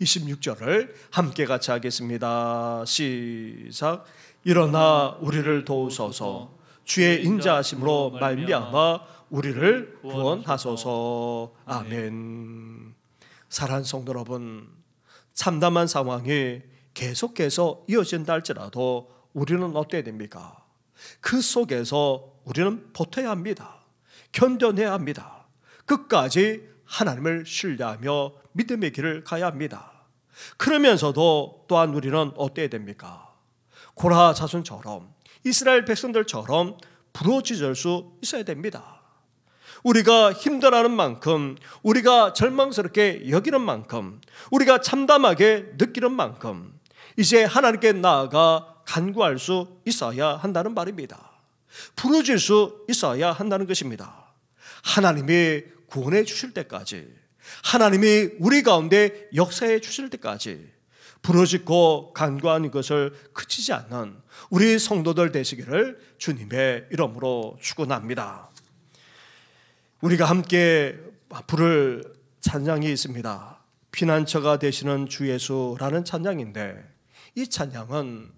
26절을 함께 같이 하겠습니다. 시작. 일어나 우리를 도우소서. 주의 인자하심으로 말미암아 우리를 구원하소서. 아멘. 사랑하는 성도 여러분, 참담한 상황이 계속해서 이어진다 할지라도 우리는 어때야 됩니까? 그 속에서 우리는 버텨야 합니다. 견뎌내야 합니다. 끝까지 하나님을 신뢰하며 믿음의 길을 가야 합니다. 그러면서도 또한 우리는 어때야 됩니까? 고라 자손처럼 이스라엘 백성들처럼 부러지질 수 있어야 됩니다. 우리가 힘들어하는 만큼, 우리가 절망스럽게 여기는 만큼, 우리가 참담하게 느끼는 만큼 이제 하나님께 나아가 간구할 수 있어야 한다는 말입니다. 부러질 수 있어야 한다는 것입니다. 하나님이 구원해 주실 때까지, 하나님이 우리 가운데 역사해 주실 때까지 부러지고 간구하는 것을 그치지 않는 우리 성도들 되시기를 주님의 이름으로 축원합니다. 우리가 함께 부를 찬양이 있습니다. 피난처가 되시는 주 예수라는 찬양인데, 이 찬양은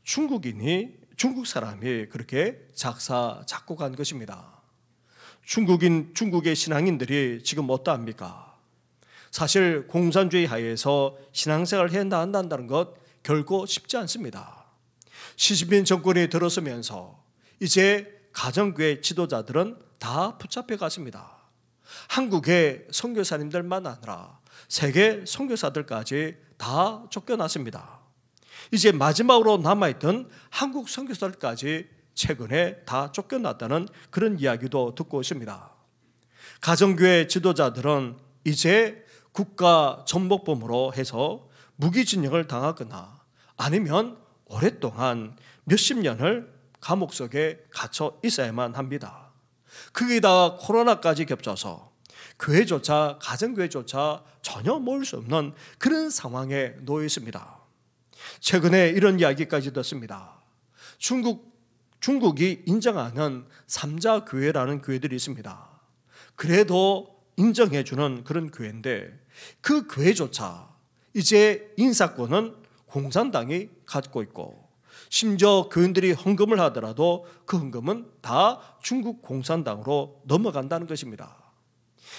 중국 사람이 그렇게 작곡한 것입니다. 중국의 신앙인들이 지금 어떠합니까? 사실 공산주의 하에서 신앙생활을 해야 한다는 것 결코 쉽지 않습니다. 시진핑 정권이 들어서면서 이제 가정교회 지도자들은 다 붙잡혀 갔습니다. 한국의 선교사님들만 아니라 세계 선교사들까지 다 쫓겨났습니다. 이제 마지막으로 남아있던 한국 선교사들까지 최근에 다 쫓겨났다는 그런 이야기도 듣고 있습니다. 가정교회 지도자들은 이제 국가 전복범으로 해서 무기징역을 당하거나 아니면 오랫동안 몇십 년을 감옥 속에 갇혀 있어야만 합니다. 거기다가 코로나까지 겹쳐서 교회조차, 가정교회조차 전혀 모일 수 없는 그런 상황에 놓여 있습니다. 최근에 이런 이야기까지 듣습니다. 중국이 인정하는 3자 교회라는 교회들이 있습니다. 그래도 인정해주는 그런 교회인데 그 교회조차 이제 인사권은 공산당이 갖고 있고, 심지어 교인들이 헌금을 하더라도 그 헌금은 다 중국 공산당으로 넘어간다는 것입니다.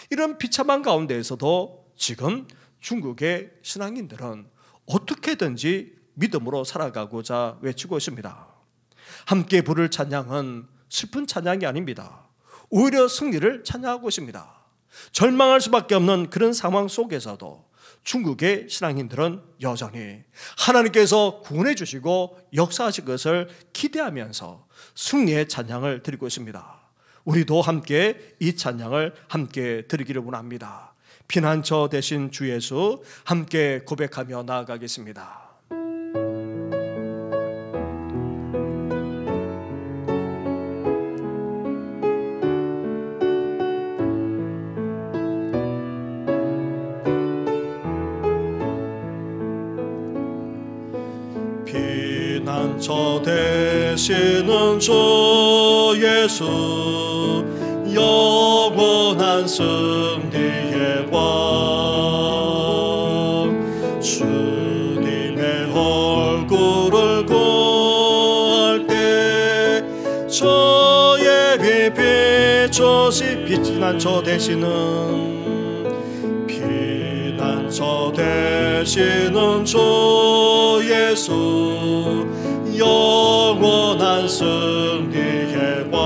이런 비참한 가운데에서도 지금 중국의 신앙인들은 어떻게든지 믿음으로 살아가고자 외치고 있습니다. 함께 부를 찬양은 슬픈 찬양이 아닙니다. 오히려 승리를 찬양하고 있습니다. 절망할 수밖에 없는 그런 상황 속에서도 중국의 신앙인들은 여전히 하나님께서 구원해 주시고 역사하실 것을 기대하면서 승리의 찬양을 드리고 있습니다. 우리도 함께 이 찬양을 함께 드리기를 원합니다. 피난처 되신 주 예수 함께 고백하며 나아가겠습니다. 피난처 되시는 주 예수, 영원한 승리의 왕, 주님의 얼굴을 구할 때 저의 빛 비추시. 피난처 되시는 주 예수, 영원한 승리의 왕,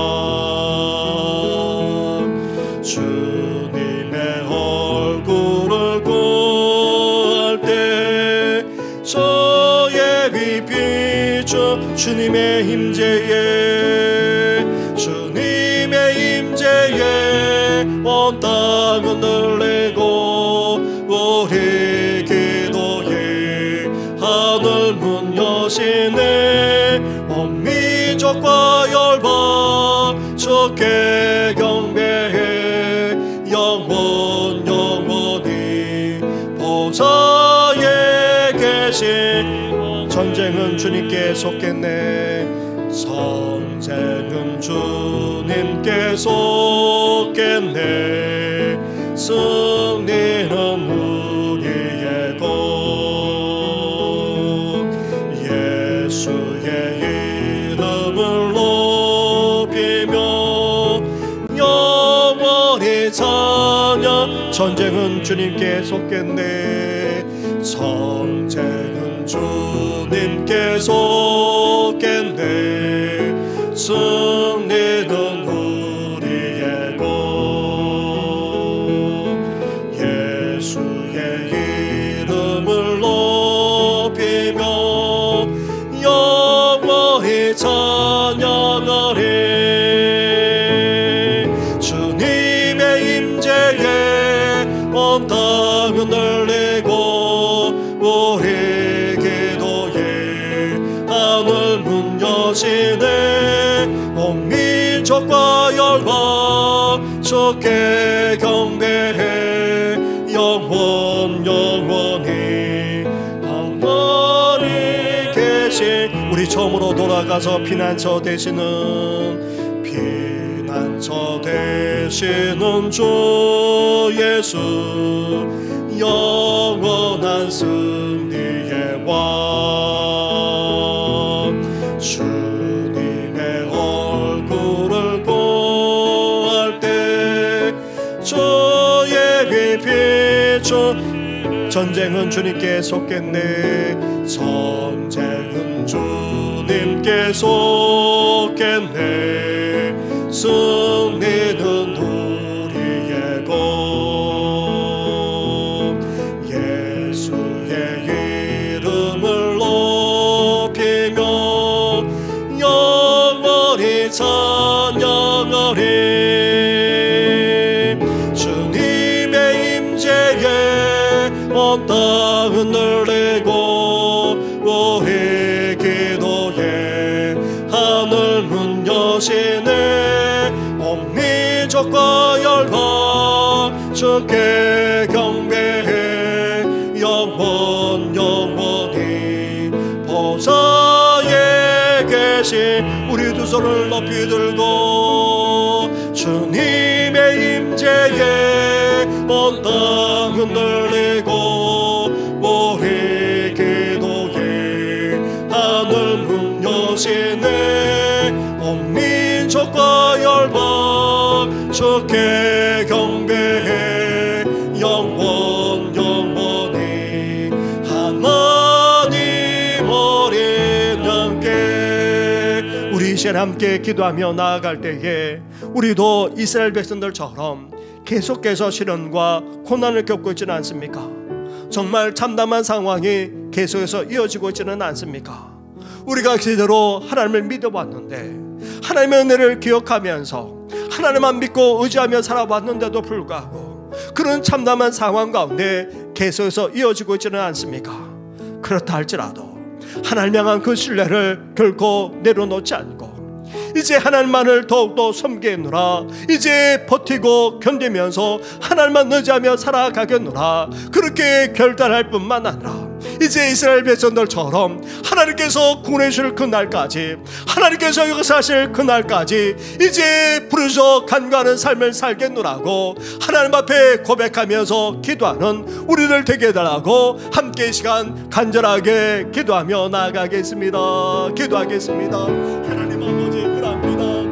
주님의 얼굴을 구할 때 주님의 임재에 온 땅은 흔들리고 우리 기도에 하늘 문 여시네 온 민족과 열방 주께 경배해 영원히 보좌에 계신 전쟁은 주님께 속겠네 전쟁은 주님께 속겠네 승리는 우리의 것 예수의 이름을 높이며 영원히 찬양 전쟁은 주님께 속겠네 전쟁은 주님께 속겠네 승리는 우리의 것 예수의 이름을 높이며 영원히 찬양하리 주님의 임재에 온 땅은 흔들리고 우리 기도에 하늘 문 여시네 온 민족과 열방 주께 경배해 영원히 하늘에 계신 우리 처음으로 돌아가서 피난처 되시는 주 예수 영원한 승리의 왕 주님의 얼굴을 보할 때 주의 비추 전쟁은 주님께 속겠네 전쟁은 주님께 속겠네 승리는 우리의 것 예수의 이름을 높이며 영원히 찬양하리 주님의 임재에 온 땅은 흔들리고 우리 기도에 하늘 문 여시네 온 민족과 열방 주께 경배해 영원히 보좌에 계신 우리 두 손을 높이 들고 주님의 임재에 온 땅 흔들리고 우리 기도에 하늘 문 여시네 온 민족과 열방 주께 경배해 영원히 하나님 어린 양께 우리 이제 함께 기도하며 나아갈 때에 우리도 이스라엘 백성들처럼 계속해서 시련과 고난을 겪고 있지는 않습니까? 정말 참담한 상황이 계속해서 이어지고 있지는 않습니까? 우리가 제대로 하나님을 믿어왔는데 하나님의 은혜를 기억하면서 하나님만 믿고 의지하며 살아왔는데도 불구하고 그런 참담한 상황 가운데 계속해서 이어지고 있지는 않습니까? 그렇다 할지라도 하나님 향한 그 신뢰를 결코 내려놓지 않고 이제 하나님만을 더욱더 섬기느라 이제 버티고 견디면서 하나님만 의지하며 살아가겠노라 그렇게 결단할 뿐만 아니라 이제 이스라엘 백성들처럼 하나님께서 구원해 주실 그날까지 하나님께서 역사하실 그날까지 이제 부르셔 간구하는 삶을 살겠노라고 하나님 앞에 고백하면서 기도하는 우리들 되게 해달라고 함께 이 시간 간절하게 기도하며 나아가겠습니다. 기도하겠습니다. 하나님 아버지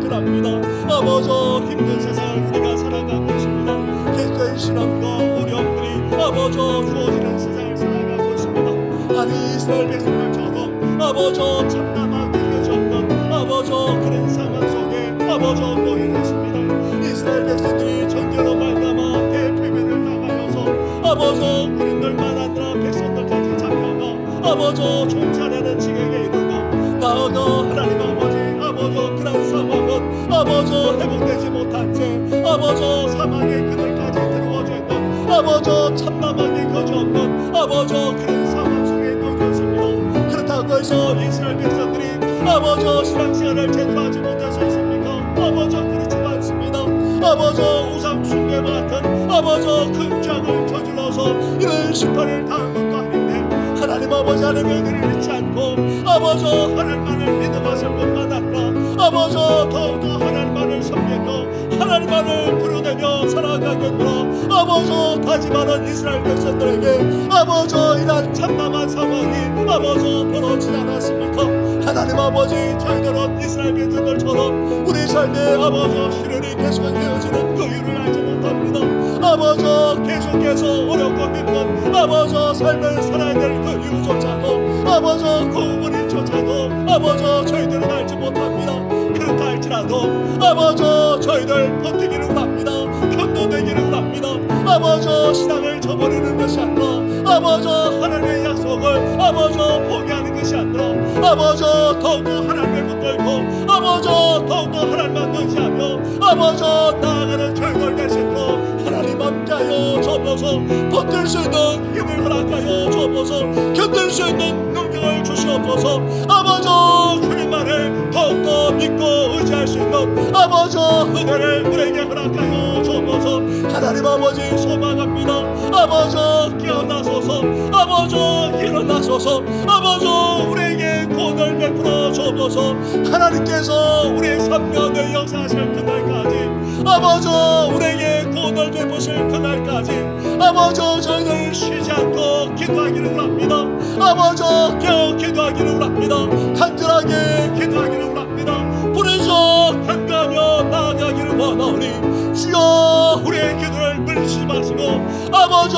그럽니다 아버지 힘든 세상 우리가 살아가고 있습니다. 계속된 시련과 어려움들이 아버지 주어지는 세상을 살아가고 있습니다. 아니 이스라엘 백성들처럼 아버지 참담하게 계셨던 아버지 그런 상황 속에 아버지 놓여 계십니다. 이스라엘 백성들이 전쟁으로 말미암아 대패배를 당하여서 아버지 군인들만 아니라 백성들까지 잡혀가 아버지 종살이하는 지경에 이르고 나아가 아버지 회복되지 못한 채 아버지 사망의 그늘까지 들어와져 있는 아버지 참담하게 거주 없는 아버지 그런 상황 속에 있는 것입니다. 그렇다고 해서 이스라엘 백성들이 아버지 신앙생활을 제대로 하지 못해서 있습니까? 아버지 그렇지 않습니다. 아버지 우상 숭배와 같은 아버지 큰 죄악을 저질러서 이런 심판을 당한 것도 아닌데 하나님 아버지 하나님의 은혜를 잊지 않고 아버지 하나님만을 믿어봤을 뿐만 아니라 아버지 더욱더 하나님만을 섬기며 하나님만을 드러내며 살아가겠노라. 아버지 다짐하는 이스라엘 백성들에게 아버지 이런 참담한 상황이 아버지 벌어지지 않았습니까? 하나님 아버지 저희들은 이스라엘 백성들처럼 우리 삶의 아버지 시련이 계속 이어지는 그 이유를 알지 못합니다. 아버지 계속해서 어렵고 힘든 아버지 삶을 살아야 될 그 이유조차도 아버지 그 부분조차도 아버지 저희들은 알지 못합니다. 그렇다 할지라도 아버지 저희들 버티기를 원합니다. 견뎌내기를 원합니다. 아버지 신앙을 저버리는 것이 아니라 아버지 하나님의 약속을 아버지 포기하는 것이 아니라 아버지 더욱더 하나님을 붙들고 아버지 더욱더 하나님만 의지하며 아버지 나아가는 저희들 될 수 있도록 하나님 함께하여 주옵소서. 버틸 수 있는 힘을 허락하여 주옵소서. 견딜 수 있는 능력을 주시옵소서. 아버지 주님만을 더욱더 믿고 의지할 수 있는 아버지 은혜를 우리에게 허락하여 주옵소서. 하나님 아버지 소망합니다. 아버지 깨어나소서. 아버지 일어나소서. 아버지 우리에게 구원을 베풀어 주옵소서. 하나님께서 우리의 삶명을 역사하실 그날까지 아버지 우리에게 구원을 베푸실 그날까지 아버지 저희들 쉬지 않고 기도하기를 원합니다. 아버지 깨어 기도하기를 원합니다. 간절하게 기도하기를 원합니다. 부르짖어 간구하며 나아가기를 원하오니 주여 우리의 기도를 물리치지 마시고 아버지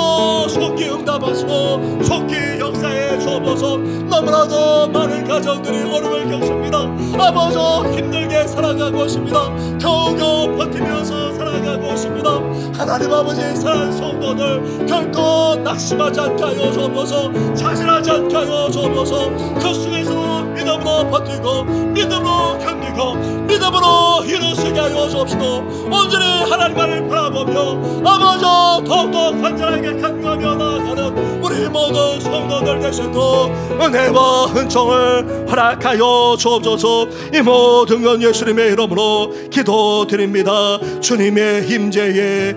속히 응답하시고 속히 역사해 주옵소서. 너무나도 많은 가정들이 어려움을 겪습니다. 아버지 힘들게 살아가고 있습니다. 겨우겨우 버티면서 살아가고 있습니다. 하나님 아버지 사랑하는 성도들 결코 낙심하지 않게 하여 주옵소서. 자신하지 않게 하여 주옵소서. 그 속에서 믿음으로 버티고 믿음으로 견디고 믿음으로 일어서게 하여 주옵시고 온전히 하나님만을 바라보며 아버지 더욱더 간절하게 간구하며 나아가는 우리 모든 성도들 되시도록 은혜와 은총을 허락하여 주옵소서. 이 모든 건 예수님의 이름으로 기도드립니다. 주님의 임재에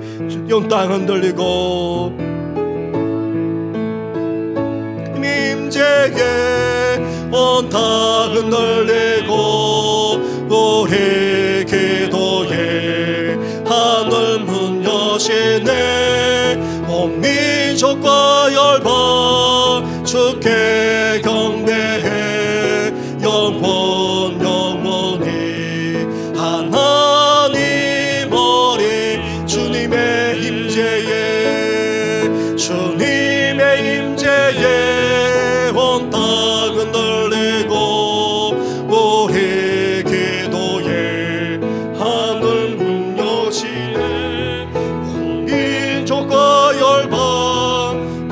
온 땅 흔들리고 임재에 온 땅 흔들리고 우리 기도에 하늘 문 여시네. 온 민족과 열방 주께 경배해 영원 영원히 하나님 어린 주님의 임재에 주님의 임재에 온 땅 흔들리고 우리 기도에 하늘 문 여시네. 온 민족과 열방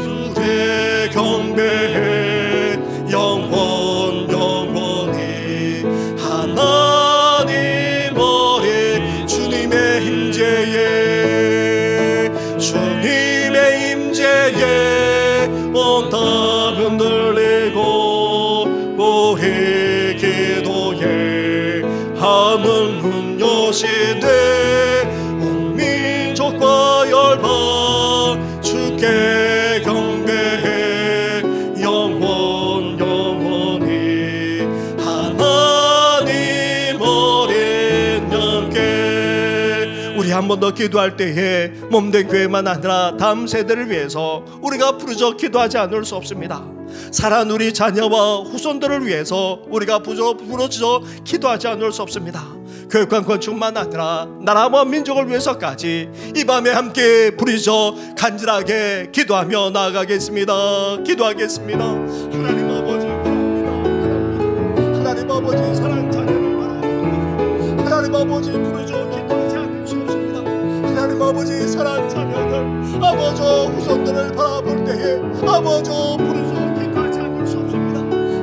주께 경배해 영원 영원히 하나님 어린 주님의 임재에 주님의 임재에 온 땅 흔들리고 우리 기도에 하늘 문 여시네. 온 민족과 열방 주께 경배해 영원 영원히 하나님 어린 영께. 우리 한 번 더 기도할 때에 몸된 교회만 아니라 다음 세대를 위해서 우리가 부르짖어 기도하지 않을 수 없습니다. 살아난 우리 자녀와 후손들을 위해서 우리가 부르짖어 기도하지 않을 수 없습니다. 교육관 건축만 아니라 나라와 민족을 위해서까지 이 밤에 함께 부르짖어 간절하게 기도하며 나아가겠습니다. 기도하겠습니다. 하나님 아버지 바랍니다. 하나님 아버지 사랑하는 자녀를 바라보고 하나님 아버지 부르짖어 기도하지 않을 수 없습니다. 하나님 아버지 사랑하는 자녀들 아버지 후손들을 바라볼 때에 아버지 부르짖어 기도하지 않을 수 없습니다.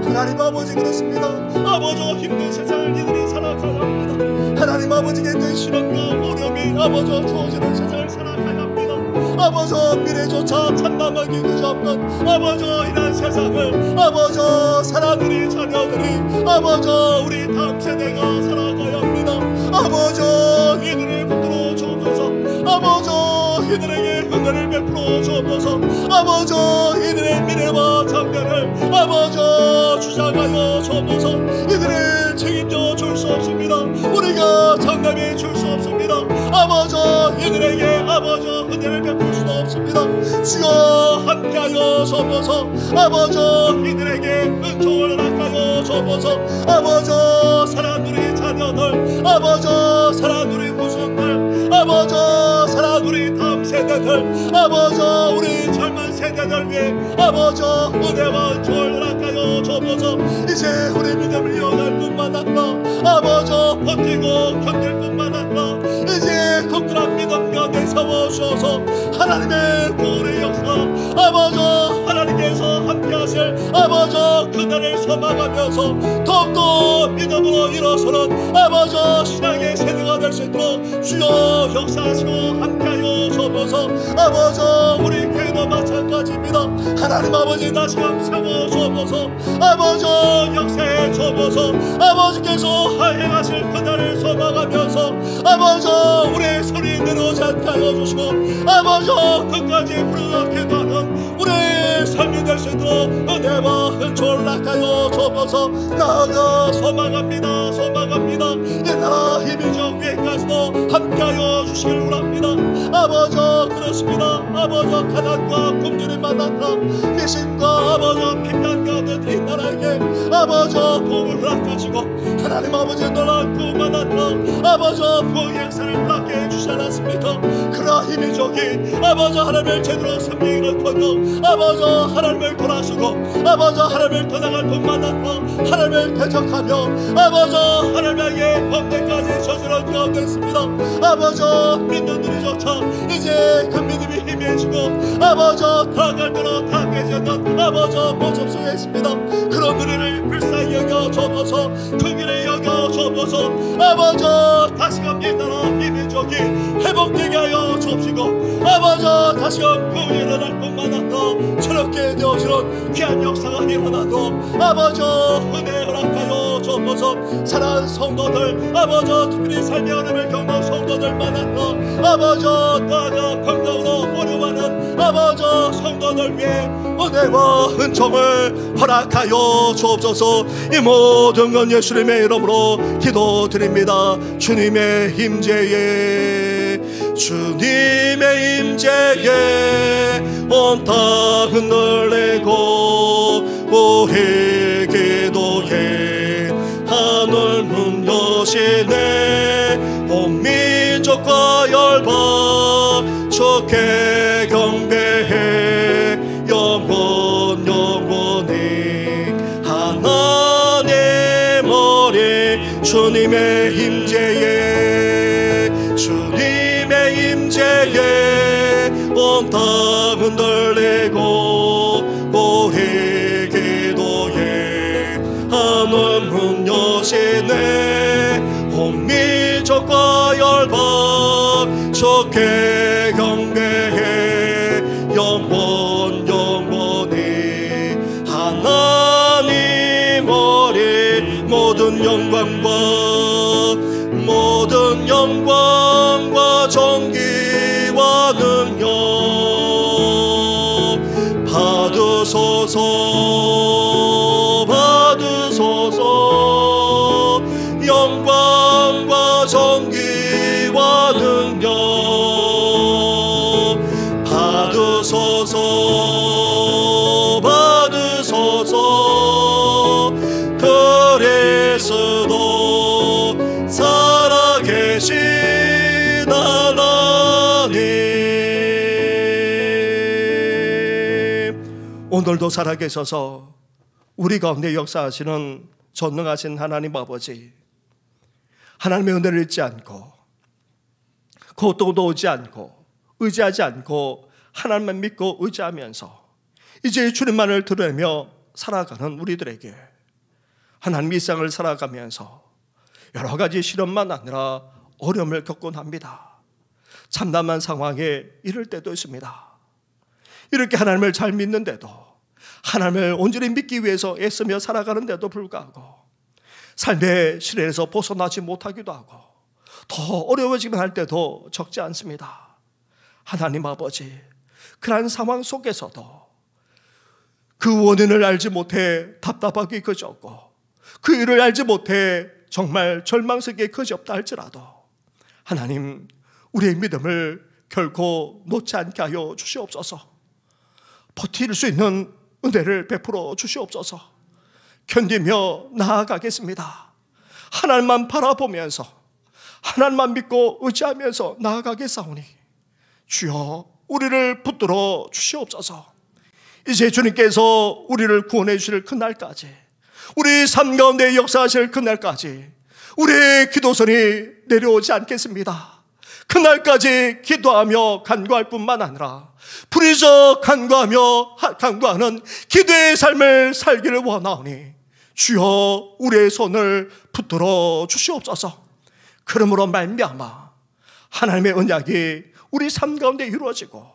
하나님 아버지 그렇습니다. 아버지 힘든 세상을 이들이 살아가야 합니다. 하나님 하나님 아버지께 된 시련과 어려움이 아버지 주어지는 세상을 살아가야 합니다. 아버지 미래조차 참담하게 그지없는 아버지 이런 세상을 아버지 살아 우리 자녀들이 아버지 우리 다음 세대가 살아가야 합니다. 아버지 이들을 붙들어 주옵소서. 아버지 이들에게 은혜를 베풀어 주옵소서. 아버지 이들의 미래와 장래를 아버지 주장하여 주옵소서. 이들을 책임져 줄 수 없습니다. 우리가 장담해 줄 수 없습니다. 아버지 이들에게 아버지 은혜를 베풀 수도 없습니다. 주여 함께하여 주옵소서. 아버지 이들에게 은총을 낚아여 주옵소서. 아버지 사랑 우리 자녀들 아버지 사랑 우리 후손들 아버지 사랑 우리 다음 세대들 아버지 우리 젊은 세대들 위해 아버지 은혜와 은총을 낚아여 주옵소서. 이제 우리 믿음을 이어갈 뿐만 아니라 아버지 버티고 견딜 뿐만 아니라 이제 든든한 믿음과 내세워 주셔서 하나님의 구원의 역사 아버지 하나님께서 함께하실 아버지 그날을 소망하면서 더욱더 믿음으로 일어서는 아버지 신앙의 세대가 될 수 있도록 주여 역사하시고 함께하여 주옵소서. 아버지 우리 교회도 마찬가지입니다. 하나님 아버지 다시금 세워 주옵소서. 아버지 역사해 주옵소서. 아버지께서 행하실 그날을 소망하면서 아버지 우리의 소리 내려오지 않게 하여 주시고 아버지 끝까지 부르짖게 하는 우리의 삶이 될 수 있도록 은혜와 은총을 낚아여 주옵소서. 나아가 소망합니다. 소망합니다. 이 나라 힘이적 위에까지도 함께하여 주시길 원합니다. 아버지 그렇습니다. 아버지 가난과 굶주림 만났다 미신과 아버지 핍박과 하는 이 나라에게 아버지 복을 허락하시고 하나님 아버지 놀라운 구원만 났다 아버지 부흥의 역사를 허락해 해주시지 않았습니까? 그러나 힘이적이 아버지 하나님을 제대로 섬기기는커녕 아버지 하나님을 돌아서고 아버지 하나님을 떠나갈 뿐만 아니라 하나님을 대적하며 아버지 하나님에게 범죄까지 저지른 가운데 있습니다. 아버지 믿는 우리조차 이제 그 믿음이 희미해지고 아버지 다갈 대로 다 깨지는 아버지 모습 속에 있습니다. 그런 우리를 불쌍히 여겨 주옵소서. 긍휼히 여겨 주옵소서. 아버지 다시금 이 나라 힘이적이 회복되게 하여 주옵시고 아버지 다시금 구원이 일어날 뿐만 아니라 새롭게 되어지는 귀한 역사가 일어나도 아버지 은혜 허락하여 주옵소서. 사랑하는 성도들 아버지 특별히 삶의 어려움을 겪는 성도들만 아니라 아버지 나아가 건강으로 어려워하는 아버지 성도들 위해 은혜와 은총을 허락하여 주옵소서. 이 모든 건 예수님의 이름으로 기도드립니다. 주님의 임재에 주님의 임재에 온 땅 흔들리고 우리 기도에 하늘 문 여시네 온 민족과 열방 주께 경배해 영원 영원히 하나님 어린 주님의 임재에 주님의 임재에 온 땅 흔들리고 우리 기도에 하늘 문 여시네 온 민족과 열방 주께 경배해 영원 영원히 하나님 어린 모든 영광과 존귀와 능력 받으소서 영광과 존귀와 능력 받으소서 그리스도 살아계신 하나님 오늘도 살아계셔서 우리 가운데 역사하시는 전능하신 하나님 아버지 하나님의 은혜를 잊지 않고 고통도 오지 않고 의지하지 않고 하나님만 믿고 의지하면서 이제 주님만을 드러내며 살아가는 우리들에게 하나님 일상을 살아가면서 여러 가지 시련만 아니라 어려움을 겪곤 합니다. 참담한 상황에 이를 때도 있습니다. 이렇게 하나님을 잘 믿는데도, 하나님을 온전히 믿기 위해서 애쓰며 살아가는데도 불구하고 삶의 시련에서 벗어나지 못하기도 하고 더 어려워지기만 할 때도 적지 않습니다. 하나님 아버지, 그러한 상황 속에서도 그 원인을 알지 못해 답답하게 그쳤고 그 일을 알지 못해 정말 절망스럽게 그지없다 할지라도 하나님, 우리의 믿음을 결코 놓지 않게 하여 주시옵소서. 버틸 수 있는 은혜를 베풀어 주시옵소서. 견디며 나아가겠습니다. 하나님만 바라보면서 하나님만 믿고 의지하면서 나아가겠사오니 주여, 우리를 붙들어 주시옵소서. 이제 주님께서 우리를 구원해 주실 그날까지, 우리 삶 가운데 역사하실 그날까지 우리의 기도선이 내려오지 않겠습니다. 그날까지 기도하며 간구할 뿐만 아니라 부르짖어 간구하는 기도의 삶을 살기를 원하오니 주여, 우리의 손을 붙들어 주시옵소서. 그러므로 말미암아 하나님의 언약이 우리 삶 가운데 이루어지고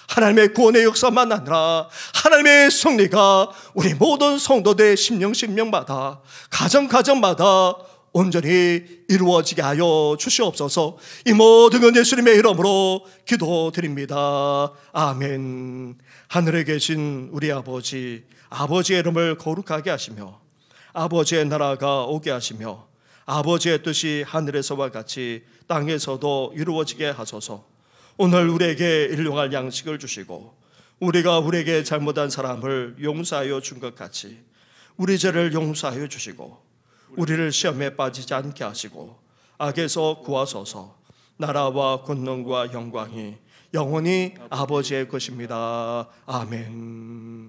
하나님의 구원의 역사만 아니라 하나님의 승리가 우리 모든 성도들의 심령마다 가정마다 온전히 이루어지게 하여 주시옵소서. 이 모든 건 예수님의 이름으로 기도드립니다. 아멘. 하늘에 계신 우리 아버지, 아버지의 이름을 거룩하게 하시며 아버지의 나라가 오게 하시며 아버지의 뜻이 하늘에서와 같이 땅에서도 이루어지게 하소서. 오늘 우리에게 일용할 양식을 주시고 우리가 우리에게 잘못한 사람을 용서하여 준 것 같이 우리 죄를 용서하여 주시고 우리를 시험에 빠지지 않게 하시고 악에서 구하소서. 나라와 권능과 영광이 영원히 아버지의 것입니다. 아멘.